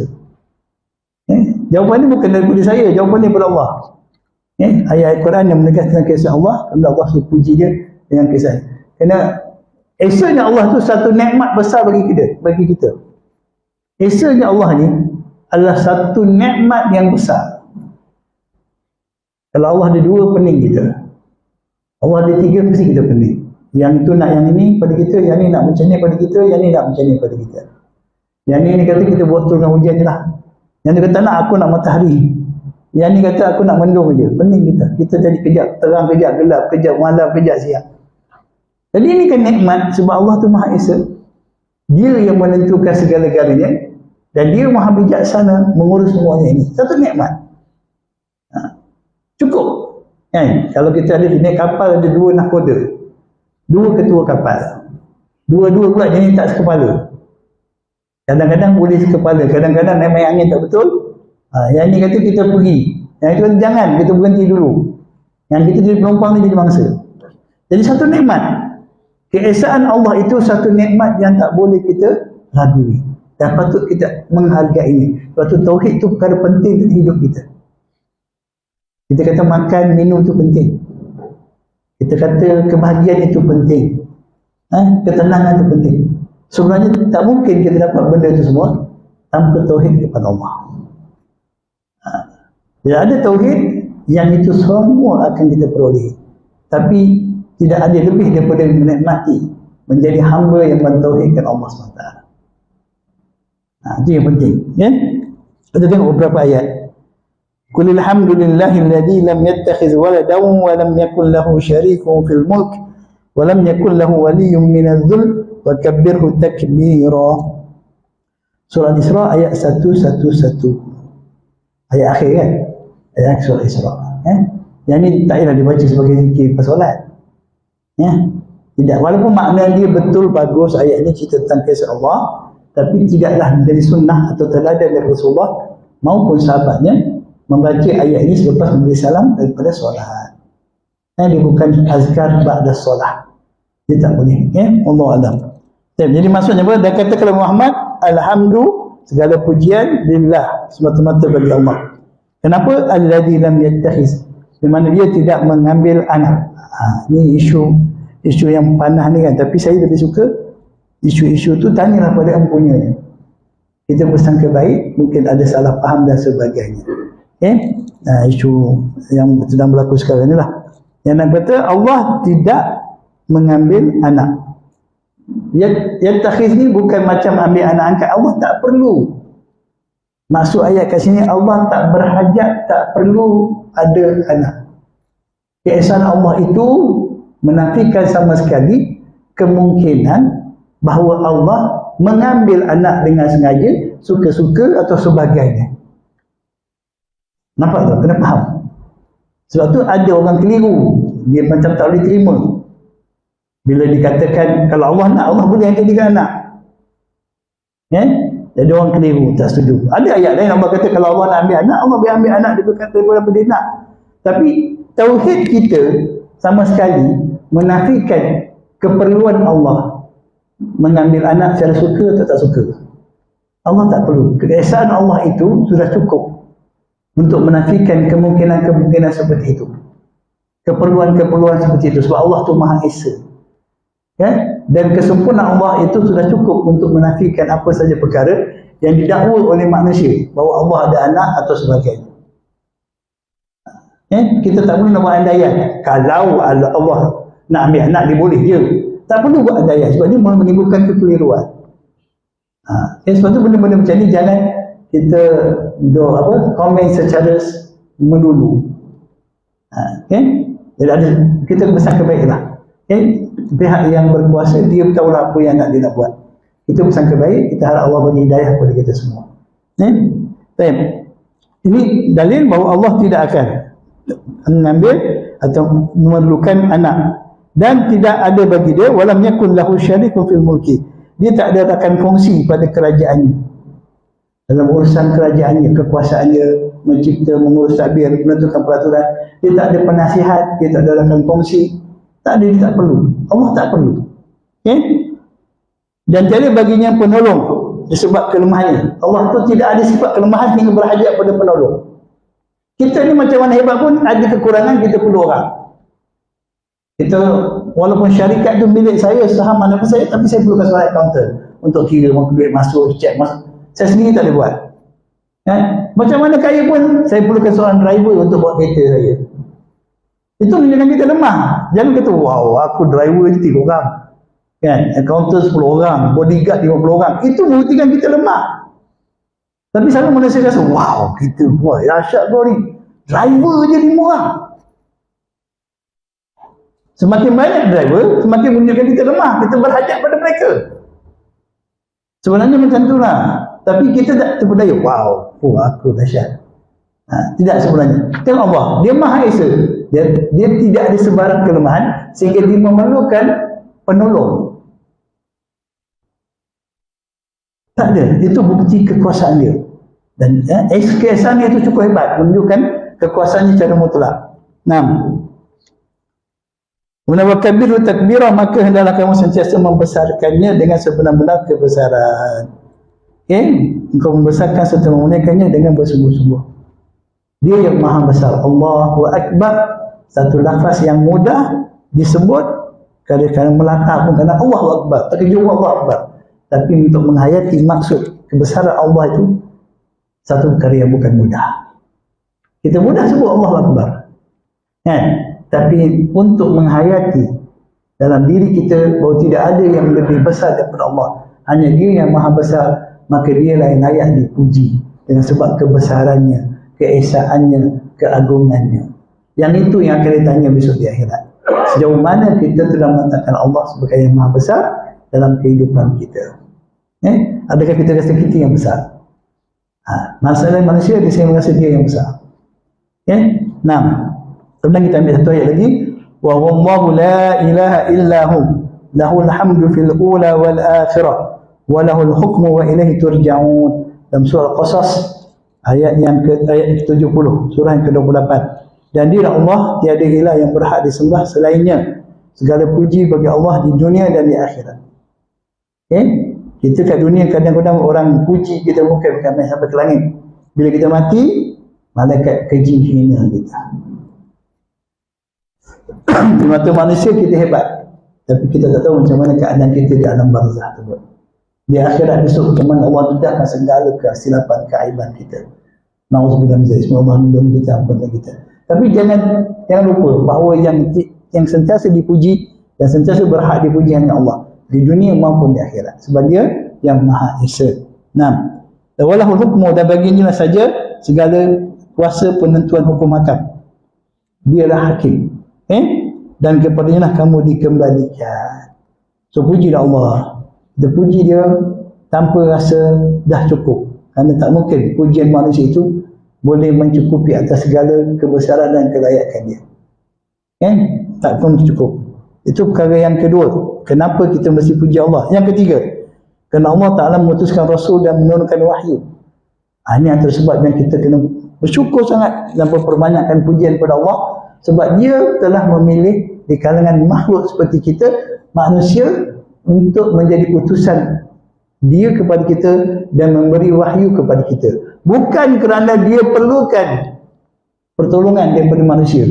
Jawapan ni bukan daripada saya, jawapan ni daripada Allah. Ayat Al-Quran yang menegaskan kisah Allah, Allah suruh puji dia dengan kisah. Kerana esanya Allah tu satu nikmat besar bagi kita. Esanya Allah ni adalah satu nikmat yang besar. Kalau Allah ada dua, pening kita. Allah ada tiga, mesti kita pening. Yang itu nak yang ini pada kita, yang ini nak macam ni pada kita, yang ini nak macam ni pada kita. Yang ni kata kita buat turunkan hujan je lah. Yang ni kata nak aku nak matahari. Yang ni kata aku nak mendung je. Pening kita. Kita jadi kejap terang, kejap gelap, kejap malam, kejap siang. Jadi ini kan nikmat sebab Allah tu Maha Esa. Dia yang menentukan segala-galanya dan dia Maha bijaksana mengurus semuanya ini. Satu nikmat. Cukup. Kalau kita ada naik kapal ada dua nahkoda. Dua ketua kapal. Dua-dua pula jenis tak sekepala. Kadang-kadang boleh sekepala, kadang-kadang naik main angin tak betul. Yang ni kata kita pergi. Yang itu kata jangan, kita berhenti dulu. Yang kita jadi penumpang ni jadi mangsa. Jadi satu nikmat. Keesaan Allah itu satu nikmat yang tak boleh kita ragui. Dan patut kita menghargainya. Sebab tu tauhid tu perkara penting dalam hidup kita. Kita kata makan, minum tu penting. Kita kata kebahagiaan itu penting. Ketenangan itu penting. Sebenarnya tak mungkin kita dapat benda itu semua tanpa tauhid kepada Allah. Bila ada tauhid, yang itu semua akan kita peroleh. Tapi tidak ada lebih daripada menikmati menjadi hamba yang mentauhidkan Allah SWT. Itu yang penting. Kita tengok beberapa ayat. Qul alhamdulillahilladzi lam yattakhiz waladan wa lam yakul lahu syarikun fil mulk wa lam yakul lahu waliyyun minadh-dhul wa kabbirhu takbira. Surah Isra ayat 111. Ayat akhir kan? Ayat surah Isra. Yang ni tak payah dibaca sebagai zikir pas solat. Tidak, walaupun makna dia betul bagus, ayat ni cerita tentang kisah Allah, tapi tidaklah menjadi sunnah atau teladan dari Rasulullah maupun sahabatnya membaca ayat ini selepas memberi salam daripada solat. Dia bukan azkar ba'da solat. Dia tak boleh. Allah Alam. Jadi maksudnya apa? Dia kata kalau Muhammad, alhamdulillah, segala pujian lillah, semata-mata bagi Allah. Kenapa? Alladzi lam yattakhiz. Di mana dia tidak mengambil anak. Ini isu yang panah ni kan. Tapi saya lebih suka isu-isu tu tanyalah pada empunya. Kita bersangka baik, mungkin ada salah faham dan sebagainya. Isu yang sedang berlaku sekarang ni lah. Yang nak kata Allah tidak mengambil anak. Yang takhiz ni bukan macam ambil anak angkat. Allah tak perlu. Maksud ayat kat sini, Allah tak berhajat, tak perlu ada anak. Keesaan Allah itu menafikan sama sekali kemungkinan bahawa Allah mengambil anak dengan sengaja, suka-suka atau sebagainya. Nampak tak? Kena faham. Sebab tu ada orang keliru. Dia macam tak boleh terima. Bila dikatakan, kalau Allah nak, Allah boleh jadikan anak. Jadi orang keliru, tak setuju. Ada ayat lain Allah kata, kalau Allah nak ambil anak, Allah boleh ambil anak daripada apa dia nak. Tapi tauhid kita sama sekali menafikan keperluan Allah mengambil anak secara suka atau tak suka. Allah tak perlu. Keesaan Allah itu sudah cukup untuk menafikan kemungkinan-kemungkinan seperti itu. Keperluan-keperluan seperti itu. Sebab Allah tu Maha Esa. Dan kesempurnaan Allah itu sudah cukup untuk menafikan apa saja perkara yang didakwa oleh manusia. Bahawa Allah ada anak atau sebagainya. Kita tak perlu nak buat andaian. Kalau Allah nak ambil anak, dia boleh je. Tak perlu buat andaian. Sebab dia menimbulkan kekeliruan. Sebab tu benda-benda macam ni jangan kita komen secara melulu. Jadi ada, kita bersangka baiklah. Pihak yang berkuasa dia tahulah apa yang dia nak buat. Kita bersangka baik, kita harap Allah bagi hidayah kepada kita semua. Baik. Ini dalil bahawa Allah tidak akan mengambil atau memerlukan anak, dan tidak ada bagi dia walam yakun lahu syarikun fil mulki, dia tak ada rakan kongsi pada kerajaannya, dalam urusan kerajaannya, kekuasaannya, mencipta, mengurus tadbir, menentukan peraturan. Dia tak ada penasihat, dia tak ada rakan kongsi, tak ada, dia tak perlu. Allah tak perlu. Okay? Dan tiada baginya penolong disebab kelemahannya. Allah tu tidak ada sifat kelemahan hingga berhajat pada penolong. Kita ni macam mana hebat pun ada kekurangan, kita perlu orang. Kita walaupun syarikat tu milik saya, saham mana pun saya, tapi saya perlukan seorang accountant untuk kira duit masuk, cek masuk. Saya sendiri tak boleh buat. Macam mana kaya pun saya perlukan seorang driver untuk bawa kereta saya. Itu menunjukkan kita lemah. Jangan kata, wow, aku driver je 3 orang. Kan? Accountant 10 orang, bodyguard 50 orang. Itu membuktikan kita lemah. Tapi selalu manusia rasa, wow, kita, wah, dahsyat kau ni. Driver je 5 orang. Semakin banyak driver, semakin menunjukkan kita lemah. Kita berhajat pada mereka. Sebenarnya macam tu lah. Tapi kita tak terpedaya. Wow, aku dahsyat. Tidak sebenarnya. Tengok Allah, dia Maha Esa. Dia tidak ada sebarang kelemahan sehingga dia memerlukan penolong. Tak ada. Itu bukti kekuasaan dia. Dan keesaan dia itu cukup hebat, menunjukkan kekuasaannya secara mutlak. 6. Munawakabiru takbirah, maka hendaklah kamu sentiasa membesarkannya dengan sebenar-benar kebesaran. Okay? Engkau membesarkan serta memuliakannya dengan bersungguh-sungguh. Dia yang maha besar. Allahu Akbar, satu lafaz yang mudah disebut, kadang-kadang melata pun kerana Allahu Akbar, terkejut Allahu Akbar. Tapi untuk menghayati maksud kebesaran Allah itu satu perkara yang bukan mudah. Kita mudah sebut Allahu Akbar, tapi untuk menghayati dalam diri kita bahawa tidak ada yang lebih besar daripada Allah, hanya Dia yang maha besar, maka Dia lah yang layak dipuji dengan sebab kebesarannya, keesaannya, keagungannya. Yang itu yang akan ditanya besok di akhirat. Sejauh mana kita telah meletakkan Allah sebagai yang maha besar dalam kehidupan kita. Adakah kita rasa kita yang besar? Masalah manusia, dia saya merasa dia yang besar. 6. Kemudian kita ambil satu ayat lagi. Wa wallahu la ilaha illahu lahul hamdu fil ula wal akhirah wa lahul hukmu wa ilaihi turja'un. Dalam surah Qasas ayat yang ayat 70, surah yang ke-28. Dan dia Allah, tiada ilah yang berhak disembah selainnya. Segala puji bagi Allah di dunia dan di akhirat. Kita kat dunia kadang-kadang orang puji kita bukan main sampai ke langit. Bila kita mati, malaikat keji hina kita. Di mata manusia kita hebat, tapi kita tak tahu macam mana keadaan kita di alam barzah tersebut. Di akhirat besok macam mana Allah dedahkan segala kesilapan, keaiban kita. Nauzubillah min dzalik. Semoga Allah melindungi kita, ampunkan kita. Tapi jangan lupa bahawa yang sentiasa dipuji dan sentiasa berhak dipuji hanya Allah di dunia maupun di akhirat, sebab Dia yang Maha Esa. 6. Walahul hukmu, dan baginya saja segala kuasa penentuan hukum hakam. Dialah hakim. Dan kepadanya kamu dikembalikan. So pujilah Allah. Kita puji Dia tanpa rasa dah cukup, kerana tak mungkin pujian manusia itu boleh mencukupi atas segala kebesaran dan kelayakan Dia. Tak pun cukup. Itu perkara yang kedua. Kenapa kita mesti puji Allah? Yang ketiga, kerana Allah Ta'ala memutuskan Rasul dan menurunkan wahyu. Ini antara sebab yang kita kena bersyukur sangat dan memperbanyakkan pujian kepada Allah, sebab Dia telah memilih di kalangan makhluk seperti kita, manusia, untuk menjadi utusan Dia kepada kita dan memberi wahyu kepada kita. Bukan kerana Dia perlukan pertolongan daripada manusia.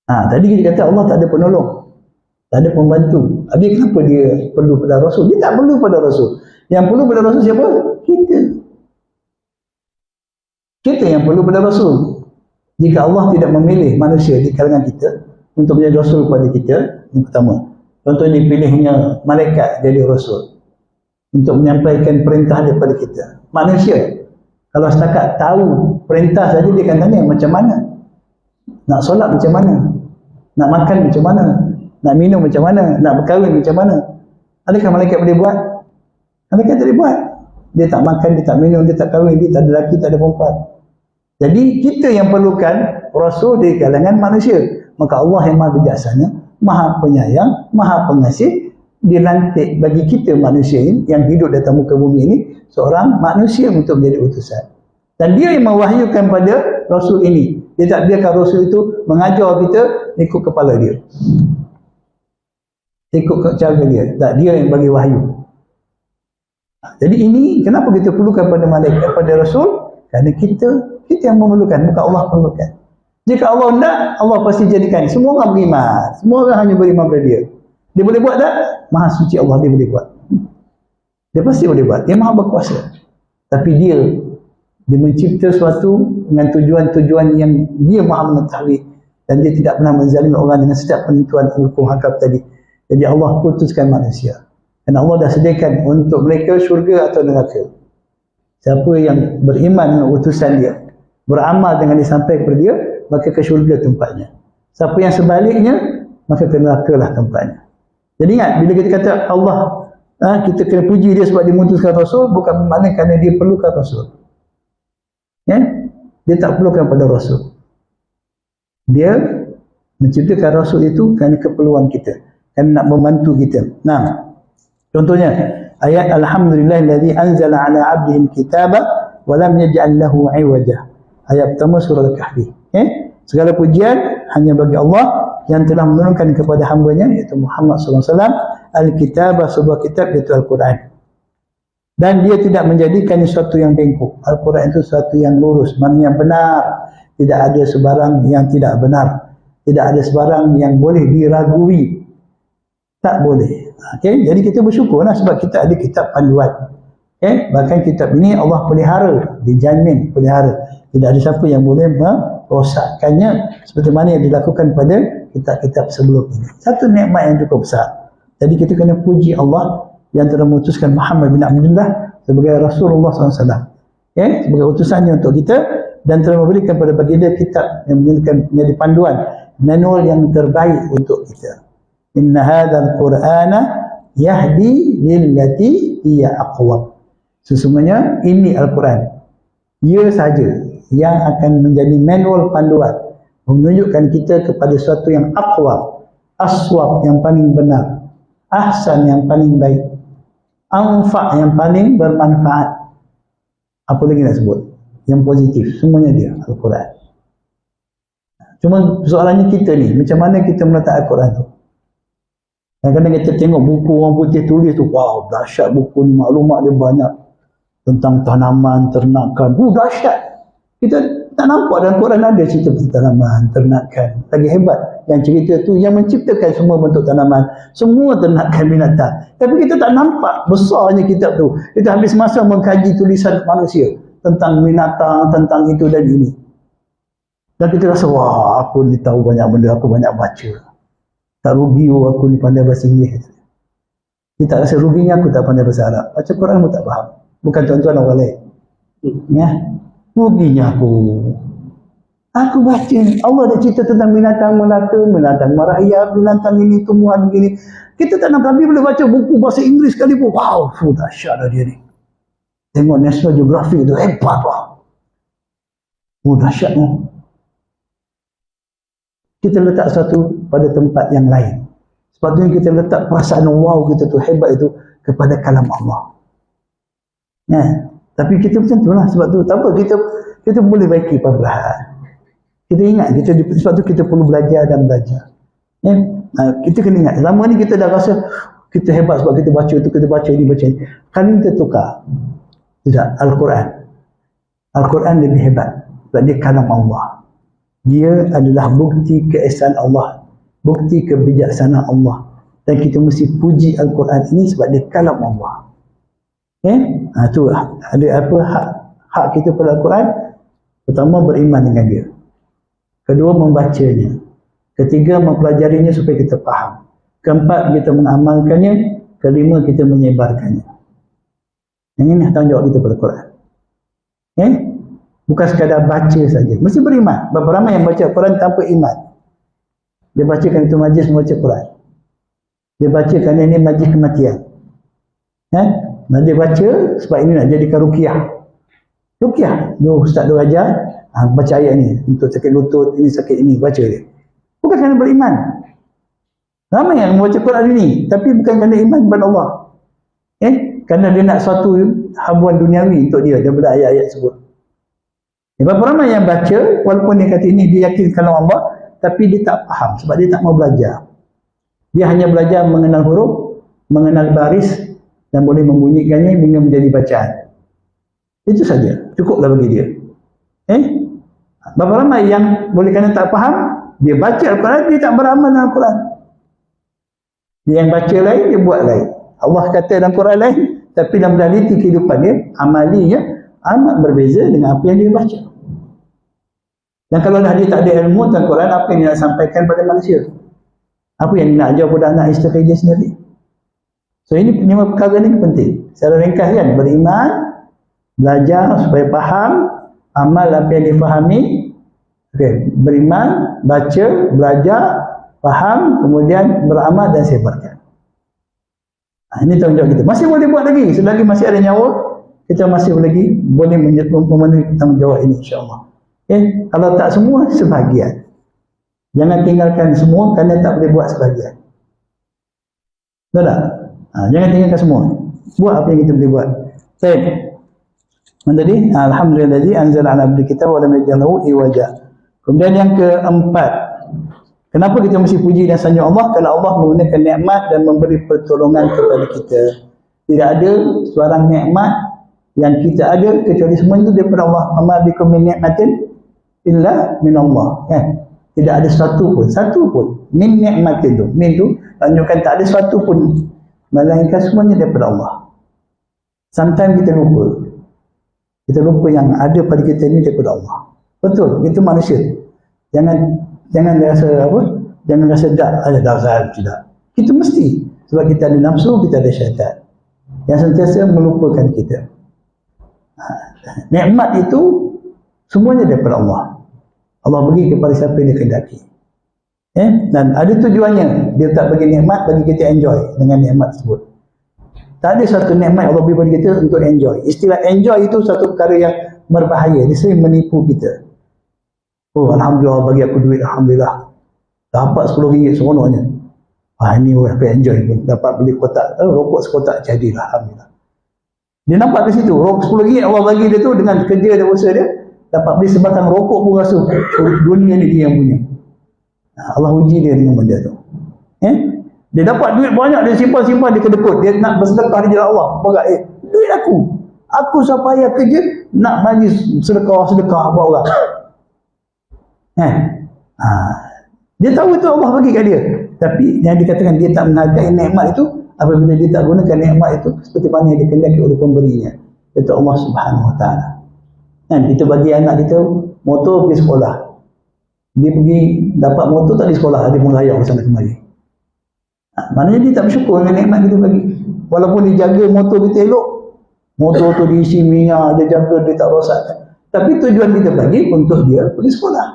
Tadi kita kata Allah tak ada penolong, tak ada pembantu. Habis kenapa Dia perlu pada Rasul? Dia tak perlu pada Rasul. Yang perlu pada Rasul siapa? Kita. Kita yang perlu pada Rasul. Jika Allah tidak memilih manusia di kalangan kita untuk menjadi Rasul kepada kita, yang pertama, contohnya dipilihnya malaikat jadi Rasul untuk menyampaikan perintah daripada kita. Manusia, kalau setakat tahu perintah saja, dia akan tanya macam mana? Nak solat macam mana? Nak makan macam mana? Nak minum macam mana? Nak berkahwin macam mana? Adakah malaikat boleh buat? Malaikat tak boleh buat. Dia tak makan, dia tak minum, dia tak kahwin, dia tak ada lelaki, tak ada perempuan. Jadi kita yang perlukan Rasul di kalangan manusia. Maka Allah yang maha bijaksana, maha penyayang, maha pengasih, dia lantik bagi kita manusia ini yang hidup di atas muka bumi ini seorang manusia untuk menjadi utusan. Dan dia yang mewahyukan pada Rasul ini. Dia tak biarkan Rasul itu mengajar kita ikut kepala dia, ikut cara dia. Tak, dia yang bagi wahyu. Jadi ini kenapa kita perlukan pada malaikat, pada Rasul? Kerana kita yang memerlukan, bukan Allah perlukan. Jika Allah tidak, Allah pasti jadikan. Semua orang beriman. Semua orang hanya beriman pada dia. Dia boleh buat tak? Maha suci Allah, dia boleh buat. Dia pasti boleh buat. Dia maha berkuasa. Tapi dia mencipta sesuatu dengan tujuan-tujuan yang dia maha mengetahui. Dan dia tidak pernah menzalimi orang dengan setiap penentuan hukum hakam tadi. Jadi Allah putuskan manusia. Dan Allah dah sediakan untuk mereka syurga atau neraka. Siapa yang beriman dengan utusan dia, beramal dengan disampaikan kepada dia, maka ke syurga tempatnya. Siapa yang sebaliknya, maka ke neraka lah tempatnya. Jadi ingat, bila kita kata Allah, kita kena puji dia sebab dia mengutuskan Rasul, bukan bermakna kerana dia perlukan Rasul. Ya? Dia tak perlukan pada Rasul. Dia menciptakan Rasul itu kerana keperluan kita, kerana nak membantu kita. Nah, contohnya ayat alhamdulillahillazi anzala ala 'abdihi alkitaba wa lam yaj'al lahu 'iwaja. Ayat pertama surah Al-Kahfi. Segala pujian hanya bagi Allah yang telah menurunkan kepada hamba-Nya iaitu Muhammad sallallahu alaihi wasallam al-kitaba, sebuah kitab iaitu Al-Quran. Dan dia tidak menjadikan sesuatu yang bengkok. Al-Quran itu sesuatu yang lurus, maknanya yang benar. Tidak ada sebarang yang tidak benar. Tidak ada sebarang yang boleh diragui. Tak boleh. Okay? Jadi kita bersyukurlah sebab kita ada kitab panduan. Okay? Bahkan kitab ini Allah pelihara, dijamin pelihara. Tidak ada siapa yang boleh merosakkannya seperti mana yang dilakukan pada kitab-kitab sebelum ini. Satu nikmat yang cukup besar. Jadi kita kena puji Allah yang telah mengutuskan Muhammad bin Abdullah sebagai Rasulullah SAW. Okay? Sebagai utusannya untuk kita dan telah memberikan kepada baginda kitab yang menjadi panduan, manual yang terbaik untuk kita. Inna hadzal Qur'ana yahdi lillati hiya aqwam. Sesungguhnya ini Al-Quran, ia sahaja yang akan menjadi manual panduan menunjukkan kita kepada sesuatu yang aqwam, aswab yang paling benar, ahsan yang paling baik, anfa yang paling bermanfaat. Apa lagi nak sebut? Yang positif, semuanya dia Al-Quran. Cuma soalannya kita ni, macam mana kita meletak Al-Quran tu? Kadang-kadang kita tengok buku orang putih tulis tu, wow, dahsyat buku ni, maklumat dia banyak tentang tanaman, ternakan. Dahsyat. Kita tak nampak dalam Quran ada cerita tentang tanaman, ternakan. Lagi hebat yang cerita tu yang menciptakan semua bentuk tanaman, semua ternakan binatang. Tapi kita tak nampak besarnya kitab tu. Kita habis masa mengkaji tulisan manusia tentang binatang, tentang itu dan ini. Dan kita rasa, wah, aku ni tahu banyak benda, aku banyak baca. Tak rugi aku ni pandai bahasa Inggeris. Dia tak rasa ruginya aku tak pandai bahasa Arab. Baca Quran pun tak faham. Bukan tuan-tuan orang lain. Ya? Ruginya aku. Aku baca ni. Allah dah cerita tentang binatang melata, binatang merayap, binatang ini, tumbuhan begini. Kita tak nampak. Tapi boleh baca buku bahasa Inggeris sekali pun. Wow, dahsyat dah dia ni. Tengok National Geographic tu. Hebat lah. Dahsyatnya. Kita letak sesuatu pada tempat yang lain. Sepatutnya kita letak perasaan wow kita tu, hebat itu kepada kalam Allah. Ya. Tapi kita macam tu lah. Sebab tu tak apa, kita boleh baiki perlahan. Kita ingat, sebab tu kita perlu belajar dan belajar. Ya. Kita kena ingat, lama ni kita dah rasa kita hebat sebab kita baca tu, kita baca ini, baca ini. Kali kita tukar. Tidak, Al-Quran. Al-Quran lebih hebat sebab dia kalam Allah. Dia adalah bukti keesaan Allah, bukti kebijaksanaan Allah. Dan kita mesti puji Al-Quran ini sebab dia kalam Allah. Okay? Itu ada apa hak kita pada Al-Quran. Pertama, beriman dengan dia. Kedua, membacanya. Ketiga, mempelajarinya supaya kita faham. Keempat, kita mengamalkannya. Kelima, kita menyebarkannya. Yang ini tanggungjawab kita pada Al-Quran. Okay? Bukan sekadar baca saja. Mesti beriman. Berapa ramai yang baca Quran tanpa iman. Dia bacakan itu majlis membaca Quran. Dia bacakan ini majlis kematian. Nah, dia baca sebab ini nak jadikan ruqyah. Ruqyah, ustaz dia ajar, baca ayat ni untuk sakit lutut, ini sakit ini, baca dia. Bukan kerana beriman. Ramai yang membaca Quran ini, tapi bukan kerana iman kepada Allah. Kerana dia nak suatu habuan duniawi untuk dia daripada ayat-ayat tersebut. Berapa ramai yang baca, walaupun dia kata ini dia yakin kalau Allah, tapi dia tak faham sebab dia tak mau belajar. Dia hanya belajar mengenal huruf, mengenal baris dan boleh membunyikannya hingga menjadi bacaan. Itu saja, cukuplah bagi dia. Berapa ramai yang boleh kerana tak faham, dia baca Al-Quran, dia tak beramal dengan Al-Quran. Dia yang baca lain, dia buat lain. Allah kata dalam Quran lain, tapi dalam realiti kehidupan dia, amalinya amat berbeza dengan apa yang dia baca. Dan kalau dah dia tak ada ilmu tentang Quran, apa yang dia nak sampaikan pada manusia? Apa yang dia nak ajar pada anak isteri dia sendiri? So ini 5 perkara ni penting. Secara ringkas kan, beriman, belajar supaya faham, amal apa yang difahami, beriman, baca, belajar, faham, kemudian beramal dan sebarkan. Ini tanggungjawab kita. Masih boleh buat lagi, selagi masih ada nyawa, kita masih boleh memenuhi tanggungjawab ini, insyaAllah. Kalau tak semua, sebahagian. Jangan tinggalkan semua kerana tak boleh buat sebahagian. Betul tak? Jangan tinggalkan semua. Buat apa yang kita boleh buat. Baik. Tadi, alhamdulillah anzala ala abdi kitab wa lam yaj'al lahu iwaja. Kemudian yang keempat, kenapa kita mesti puji dan sanjung Allah? Kerana Allah menggunakan nikmat dan memberi pertolongan kepada kita. Tidak ada sebarang nikmat yang kita ada kecuali semua itu daripada Allah. Ma bikum min ni'matin illa min Allah. Tidak ada satu pun min ni'matin tu. Min tu tunjukkan tak ada satu pun, melainkan semuanya daripada Allah. Sometimes kita lupa. Kita lupa yang ada pada kita ni daripada Allah. Betul, itu manusia. Jangan rasa apa? Jangan rasa tidak. Kita mesti, sebab kita ada nafsu, kita ada syaitan yang sentiasa melupakan kita. Nikmat itu semuanya daripada Allah. Allah bagi kepada siapa yang dia kehendaki. Dan ada tujuannya. Dia tak bagi nikmat, bagi kita enjoy dengan nikmat tersebut. Tak ada satu nikmat Allah beri pada kita untuk enjoy. Istilah enjoy itu satu perkara yang berbahaya. Dia sering menipu kita. Oh, alhamdulillah bagi aku duit, alhamdulillah. Dapat RM10 seronoknya. Ini aku enjoy pun. Dapat beli kotak, rokok sekotak jadilah, alhamdulillah. Dia nampak ke situ, RM10 Allah bagi dia tu dengan kerja dan usaha dia, dapat beli sebatang rokok pun rasa dunia ni dia yang punya. Allah uji dia dengan benda tu. Dia dapat duit banyak, dia simpan-simpan, dia kedekut. Dia nak bersedekah di jalan Allah. Berat, duit aku. Aku siapa payah kerja, nak majlis sedekah buat orang. Dia tahu itu Allah bagi kat dia. Tapi yang dikatakan dia tak menghargai nikmat itu apabila dia tak gunakan nikmat itu seperti mana yang dikehendaki oleh pemberinya, iaitu Allah Subhanahu Wa Taala. Kita bagi anak kita motor pergi sekolah. Dia pergi dapat motor tak di sekolah, dia merayau ke sana kemari. Maknanya dia tak bersyukur dengan nikmat kita bagi. Walaupun dia jaga motor kita elok, motor tu diisi minyak, dia jaga, dia tak rosakkan. Tapi tujuan kita bagi untuk dia pergi sekolah.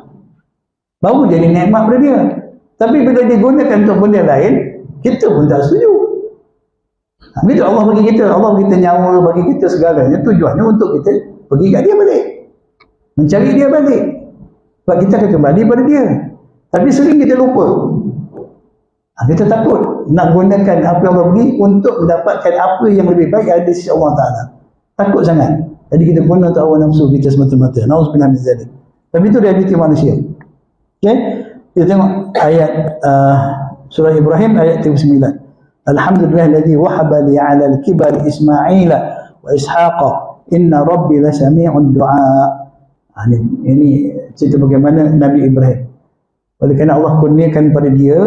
Baru jadi nikmat pada dia. Tapi bila dia gunakan untuk benda lain, kita pun tak setuju. Bila Allah bagi kita, Allah bagi kita nyawa, bagi kita segalanya, tujuannya untuk kita pergi kat dia balik. Mencari dia balik. Sebab kita akan kembali pada dia. Tapi sering kita lupa. Kita takut nak gunakan apa yang Allah beri untuk mendapatkan apa yang lebih baik ada di sisi Allah Ta'ala. Takut sangat. Jadi kita guna untuk hawa nafsu kita semata-mata. Na'udzubillah min zalik. Tapi itu realiti manusia. Kita tengok ayat surah Ibrahim ayat 39. Alhamdulillahilladzi wahaba li 'ala al-kibari Ismaila wa Ishaqa inna rabbi lasami'ud du'a. Ini cerita bagaimana Nabi Ibrahim. Oleh kerana Allah kurniakan pada dia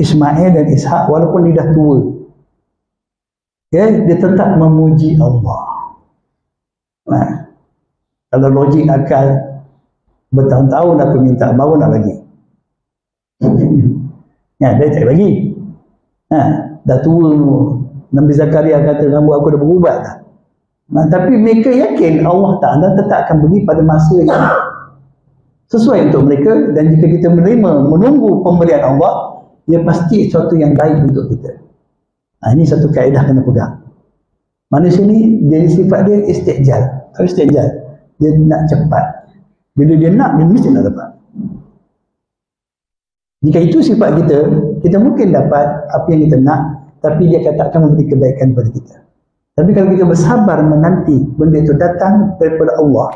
Ismail dan Ishak walaupun dia dah tua. Dia tetap memuji Allah. Kalau logik akal, bertahun-tahun aku minta, baru nak bagi. Dia tak bagi. Dah tua. Nabi Zakaria kata, rambut aku dah berubat dah. Tapi mereka yakin Allah Ta'ala tetap akan beri pada masa yang sesuai untuk mereka. Dan jika kita menerima, menunggu pemberian Allah, dia pasti sesuatu yang baik untuk kita. Ini satu kaedah kena pegang. Manusia ni jadi sifat dia istijal. Tahu istijal? Dia nak cepat. Bila dia nak, dia mesti nak dapat. Jika itu sifat kita, kita mungkin dapat apa yang kita nak, tapi dia katakan memberi kebaikan kepada kita. Tapi kalau kita bersabar menanti benda itu datang daripada Allah,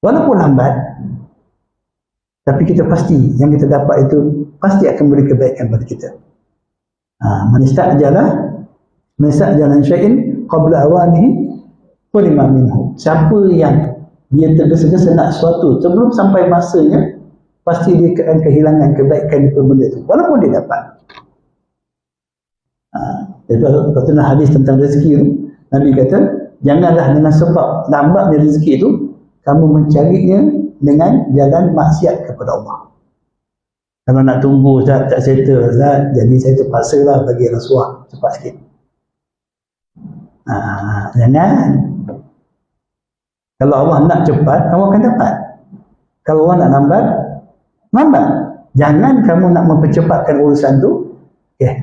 walaupun lambat, tapi kita pasti yang kita dapat itu pasti akan memberi kebaikan kepada kita. Man ista'jala syai'in qabla awanihi ulima minhu. Siapa yang dia tergesa-gesa nak sesuatu sebelum sampai masanya, pasti dia akan kehilangan kebaikan itu benda itu, walaupun dia dapat. Itu hadis tentang rezeki itu, Nabi kata, janganlah dengan sebab lambatnya rezeki itu kamu mencarinya dengan jalan maksiat kepada Allah. Kalau nak tunggu Ustaz, tak settle Ustaz, jadi saya terpaksa lah bagi rasuah cepat sikit. Jangan. Kalau Allah nak cepat, kamu akan dapat. Kalau Allah nak lambat. Jangan kamu nak mempercepatkan urusan tu.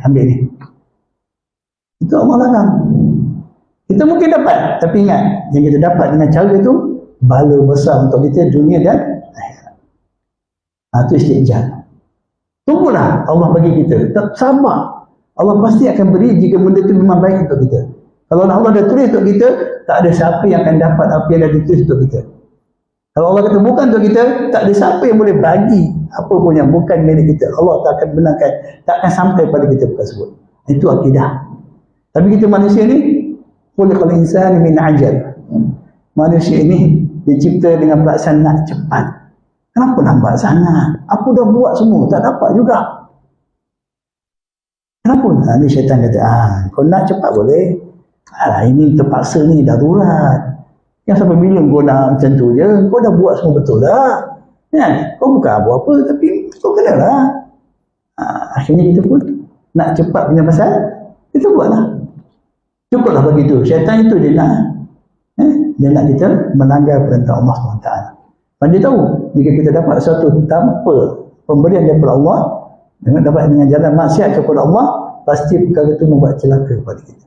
Ambil ni. Itu Allah larang. Kita mungkin dapat, tapi ingat, yang kita dapat dengan cara itu bala besar untuk kita dunia dan akhirat. Itu istijal. Tunggulah Allah bagi kita. Tak sabar. Allah pasti akan beri jika benda itu memang baik untuk kita. Kalau Allah dah tulis untuk kita, tak ada siapa yang akan dapat apa yang dah ditulis untuk kita. Kalau Allah kata bukan untuk kita, tak ada siapa yang boleh bagi apa pun yang bukan milik kita. Allah tak akan benarkan, tak akan sampai pada kita perkara tersebut. Itu akidah. Tapi kita manusia ni, khuliqal insanu min ajal. Manusia ini dicipta dengan perasaan nak cepat. Kenapa lambat sangat? Aku dah buat semua, tak dapat juga. Kenapa? Ni syaitan kata, kau nak cepat boleh. Ini terpaksa ni, darurat. Yang sampai bila kau nak macam tu je, kau dah buat semua betul lah. Kau bukan apa-apa, tapi kau kena lah. Akhirnya kita pun nak cepat punya pasal, kita buatlah. Cukuplah begitu. Syaitan itu dia nak. Dia nak kita melanggar perintah Allah SWT. Dan dia tahu, jika kita dapat sesuatu tanpa pemberian daripada Allah, dapat dengan jalan maksiat kepada Allah, pasti perkara itu membuat celaka kepada kita.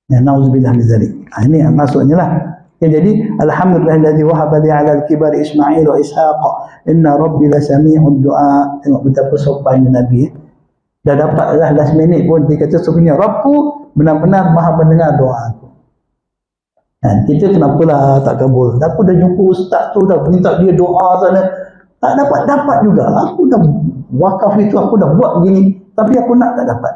Na'udzubillah min zalik. Ini maksudnya lah. Jadi, alhamdulillahilladzi wahaba li 'ala al-kibar Ismail wa Ishaq. Inna rabbi la sami'ud du'a. Tengok betapa sopannya Nabi. Dah dapatlah last minute pun dia kata sebenarnya Rabbku benar-benar maha mendengar doa aku. Kita kenapalah tak kabul? Aku dah jumpa ustaz tu, dah minta dia doa sana, tak dapat juga. Aku dah wakaf itu, aku dah buat begini, tapi aku nak tak dapat.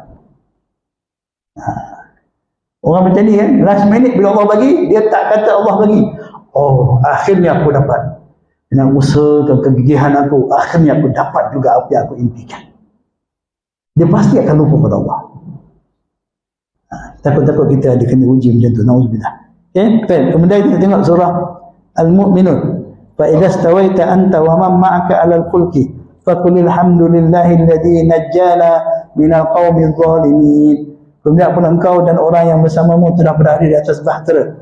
Orang macam ni kan, last minute bila Allah bagi, dia tak kata Allah bagi. Oh, akhirnya aku dapat. Dengan usaha dan kegigihan aku, akhirnya aku dapat juga apa yang aku impikan. Dia pasti akan lupa pada Allah. Takut-takut kita ada kena uji macam tu. Na'udzubillah. Baik. Kemudian kita tengok surah Al-Mu'minun. Fa idza stawaita anta wa man ma'aka 'alal fulki faqul alhamdulillahilladzi najjana minal qaumidz zalimin. Kemudian pun engkau dan orang yang bersamamu telah berada di atas bahtera.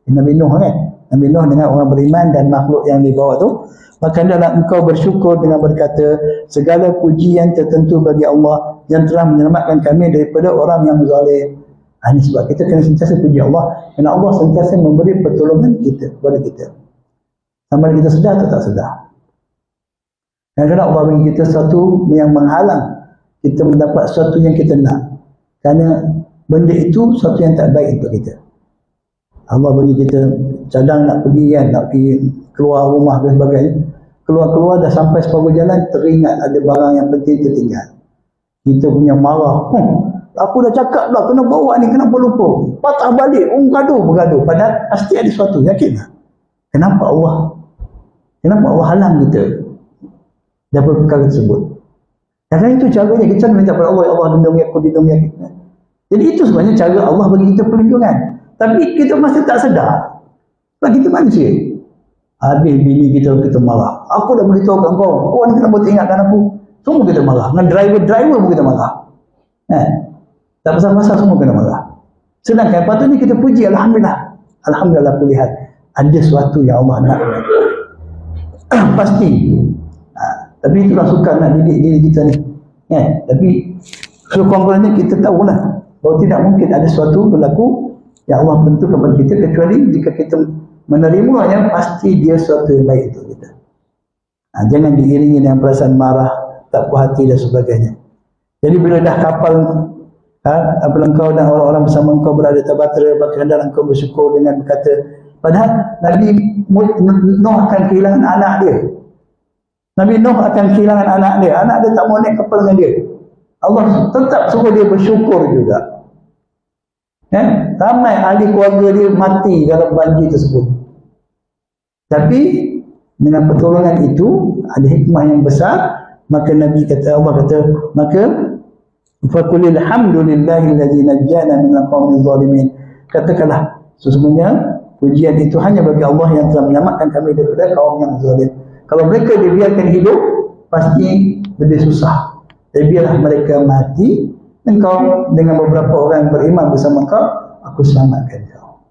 Nabi Nuh kan? Nabi Nuh dengan orang beriman dan makhluk yang dibawa tu. Maka hendaklah engkau bersyukur dengan berkata, segala pujian tertentu bagi Allah yang telah menyelamatkan kami daripada orang yang zalim. Ini sebab kita kena sentiasa puji Allah, kerana Allah sentiasa memberi pertolongan kita kepada kita. Sama ada kita sedar atau tak sedar. Kadang-kadang Allah bagi kita sesuatu yang menghalang kita mendapat sesuatu yang kita nak. Kerana benda itu sesuatu yang tak baik untuk kita. Allah bagi kita cadang nak pergi kan, nak pergi keluar rumah dan sebagainya. Keluar-keluar dah sampai separuh jalan, teringat ada barang yang penting tertinggal. Kita punya marah. Aku dah cakap dah kena bawa ni, kenapa lupa? Patah balik, bergaduh. Padahal pasti ada sesuatu, yakinlah. Kenapa Allah halang kita daripada perkara tersebut? Karena itu caranya kita minta kepada Allah, ya Allah lindungi aku. Jadi itu sebenarnya cara Allah bagi kita perlindungan. Tapi kita masih tak sedar. Sebab kita manusia. Habis bini kita marah. Aku dah beritahu kat kau ni kenapa tak ingatkan aku? Semua kita marah. Dengan driver pun kita marah. Tak pasal-pasal semua kena marah. Sedangkan patutnya kita puji, Alhamdulillah. Alhamdulillah aku lihat ada sesuatu yang Allah nak. Pasti. Tapi itulah suka nak didik diri kita ni. Tapi sekurang-kurangnya kita tahulah bahawa tidak mungkin ada sesuatu berlaku yang Allah bentuk kepada kita, kecuali jika kita menerimanya, pasti dia sesuatu yang baik untuk kita. Jangan diiringi dengan perasaan marah, tak puas hati dan sebagainya. Jadi bila dah kapal apabila engkau dan orang-orang bersama engkau berada tabatera, maka hendaklah engkau bersyukur dengan berkata, padahal Nabi Nuh akan kehilangan anak dia. Nabi Nuh akan kehilangan anak dia tak mau naik kapal dengan dia. Allah tetap suruh dia bersyukur juga. Ramai ahli keluarga dia mati dalam banjir tersebut. Tapi dengan pertolongan itu ada hikmah yang besar. Maka Nabi kata, Allah kata, maka faqulil hamdulillahillazi najjana minal qaumil zalimin. Katakanlah sesungguhnya pujian itu hanya bagi Allah yang telah menyelamatkan kami daripada kaum yang zalim. Kalau mereka dibiarkan hidup, pasti lebih susah. Jadi biarlah mereka mati, engkau dengan beberapa orang yang beriman bersama kau, aku selamatkan kau.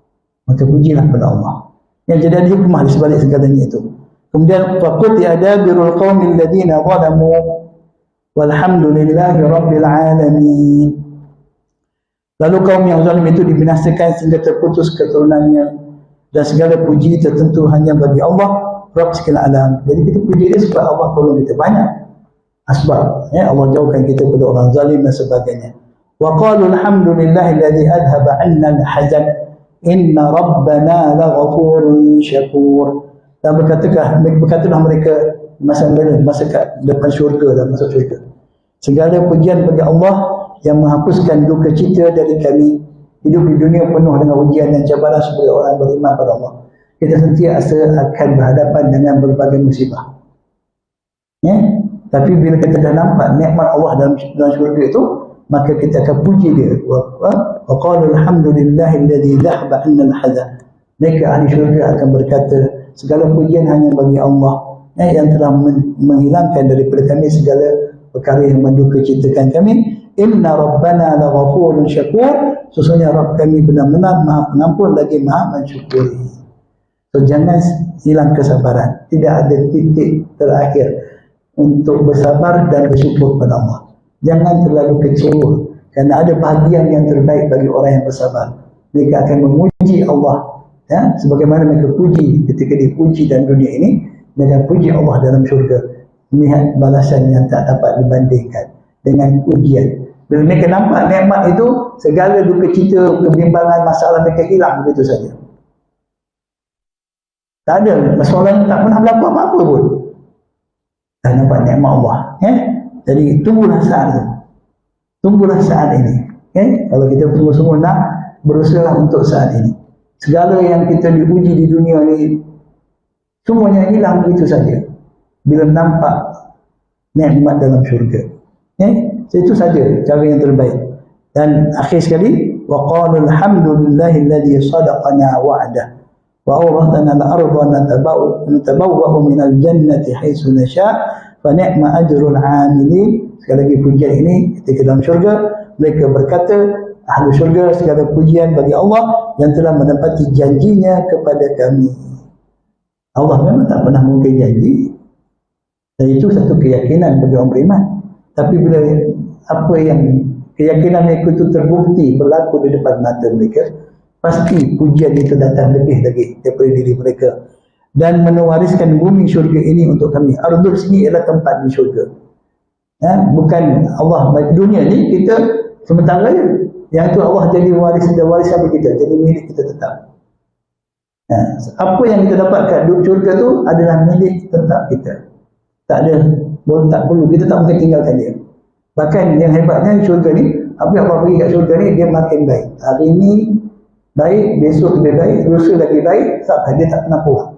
Maka pujilah kepada Allah. Yang jadi ada hikmah di sebalik segalanya itu. Kemudian faqut adabirul qaumil ladzina zalamu walhamdulillahi rabbil alamin. Lalu kaum yang zalim itu dibinasakan sehingga terputus keturunannya, dan segala puji tertentu hanya bagi Allah Rabb segala alam. Jadi kita puji dia sebab Allah tolong kita banyak asbab, Allah jauhkan kita kepada orang zalim dan sebagainya. Wa qalu alhamdulillahilladzi adhaba 'anna al-hazan inna rabbana laghafurun syakur. Dan berkatalah mereka masa depan syurga dan masuk syurga, segala pujian bagi Allah yang menghapuskan duka cita dari kami. Hidup di dunia penuh dengan ujian dan cabaran sebagai orang beriman pada Allah. Kita sentiasa akan berhadapan dengan berbagai musibah. Tapi bila kita dah nampak nikmat Allah dalam syurga itu, maka kita akan puji dia. Wa qalu alhamdulillahilladzi dhahaba 'anna al-hazan. Mereka ahli syurga akan berkata, segala pujian hanya bagi Allah yang telah menghilangkan daripada kami segala perkara yang menduka citakan kami. Inna rabbana laghafurun syakur. Sesungguhnya Rabb kami benar-benar Maha Pengampun lagi Maha Mensyukuri. So jangan hilang kesabaran. Tidak ada titik terakhir untuk bersabar dan bersyukur kepada Allah. Jangan terlalu kecewa, kerana ada bahagian yang terbaik bagi orang yang bersabar. Mereka akan memuji Allah, sebagaimana mereka puji ketika dipuji dalam dunia ini, mereka puji Allah dalam syurga, melihat balasan yang tak dapat dibandingkan dengan ujian. Bila mereka nampak nikmat itu, segala duka cita, kebimbangan, masalah mereka hilang begitu saja. Tak ada masalah, tak pernah berlaku apa-apa pun. Dah nampak nikmat Allah. Jadi tunggulah saat itu. Tunggulah saat ini. Kalau kita sungguh-sungguh nak berusaha untuk saat ini. Segala yang kita diuji di dunia ini, semuanya hilang begitu saja bila nampak nikmat dalam syurga. Itu saja cara yang terbaik. Dan akhir sekali, wa qalu alhamdulillahilladzi sadaqana wa'dah wa awrathana al-ardha natabawwa'u minal jannati haitsu nasha' fa ni'ma ajrul 'amilin. Sekali lagi pujian ini ketika dalam syurga, mereka berkata, ahli syurga, segala pujian bagi Allah yang telah menepati janjinya kepada kami. Allah memang tak pernah mungkin janji, dan itu satu keyakinan bagi orang beriman. Tapi bila apa yang keyakinan mereka itu terbukti berlaku di depan mata mereka, pasti pujian itu datang lebih lagi daripada diri mereka, dan mewariskan bumi syurga ini untuk kami. Ardul sini ialah tempat di syurga. Bukan Allah bagi dunia ni kita sementara je. Yang itu Allah jadi warisan bagi kita, jadi milik kita tetap. Apa yang kita dapatkan di syurga tu adalah milik tetap kita. Tak perlu, kita tak mungkin tinggalkan dia. Bahkan yang hebatnya syurga ni, apa yang Allah beri kat syurga ni, dia makin baik. Hari ni baik, besok lebih baik, lusa lagi baik, sampai dia tak pernah puas.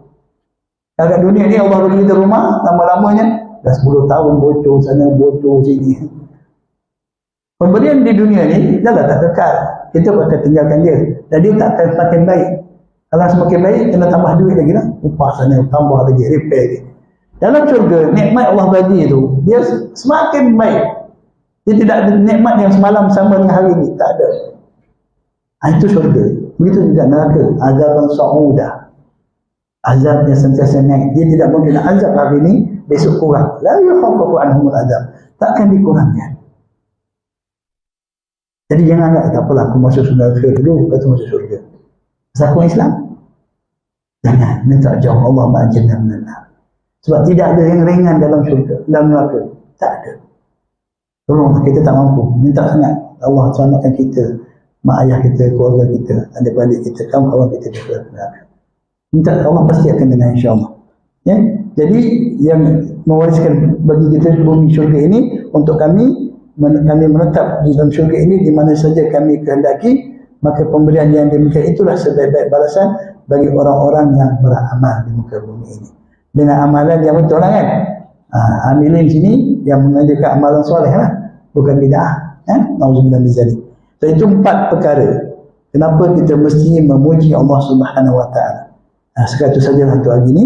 Kat dunia ni Allah beri kita rumah, lama-lamanya dah 10 tahun bocor sana, bocor sini. Pemberian di dunia ni dah tak kekal. Kita akan tinggalkan dia, dan dia tak akan semakin baik. Kalau semakin baik, kena tambah duit lagi lah. Upah sana, tambah lagi, repair lagi. Dalam syurga, nikmat Allah bagi itu, dia semakin baik. Dia tidak ada nikmat yang semalam sama dengan hari ini. Tak ada. Itu syurga. Begitu juga neraka. Azaban sa'udah. Azab yang sentiasa naik. Dia tidak mungkin azab hari ini, besok kurang. La yukhaffafu anhumul azab. Takkan dikurangkan. Jadi janganlah, tak apalah, aku masuk neraka dulu, lepas tu masuk syurga. Siapa Islam? Jangan minta jauh Allah ma'ajirna minannar. Sebab tidak ada yang ringan dalam syurga, dalam neraka. Tak ada. Tolong, kita tak mampu. Minta sangat Allah selamatkan kita, mak ayah kita, keluarga kita, adik-adik kita, kawan-kawan kita di neraka. Minta Allah pasti akan dengar, insya-Allah. Ya? Jadi yang mewariskan bagi kita bumi syurga ini untuk kami menetap di dalam syurga ini di mana saja kami kehendaki, maka pemberian yang demikian itulah sebaik-baik balasan bagi orang-orang yang beramal di muka bumi ini dengan amalan yang betul lah kan. Amilin sini yang mengajarkan amalan soleh lah, bukan bid'ah. Nauzubillah min zalik. So, itu 4 perkara kenapa kita mesti memuji Allah Subhanahu Wa Taala. Sekatu saja untuk hari ini.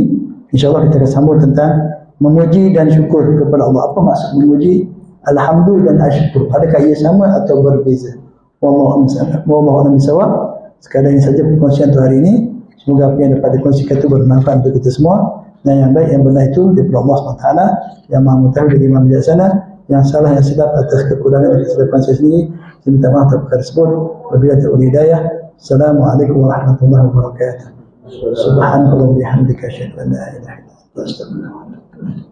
InsyaAllah kita akan sambung tentang memuji dan syukur kepada Allah. Apa maksud memuji? Alhamdulillah dan asyukur. Adakah ia sama atau berbeza? Wallahu a'lam bishawab. Sekadar ini saja perkongsian untuk hari ini. Semoga apa yang dapat dikongsikan itu bermanfaat untuk kita semua. Dan yang baik, yang benar itu daripada Allah SWT yang maha mengetahui dari Imam Bijaksana. Yang salah, yang silap atas kekurangan dan kesilapan saya sendiri, saya minta maaf atas perkara tersebut. Wabillahi taufiq hidayah. Assalamualaikum warahmatullahi wabarakatuh. Subhanallah bihamdika asyhadu an la ilaha illa anta astaghfiruka wa atubu ilaik.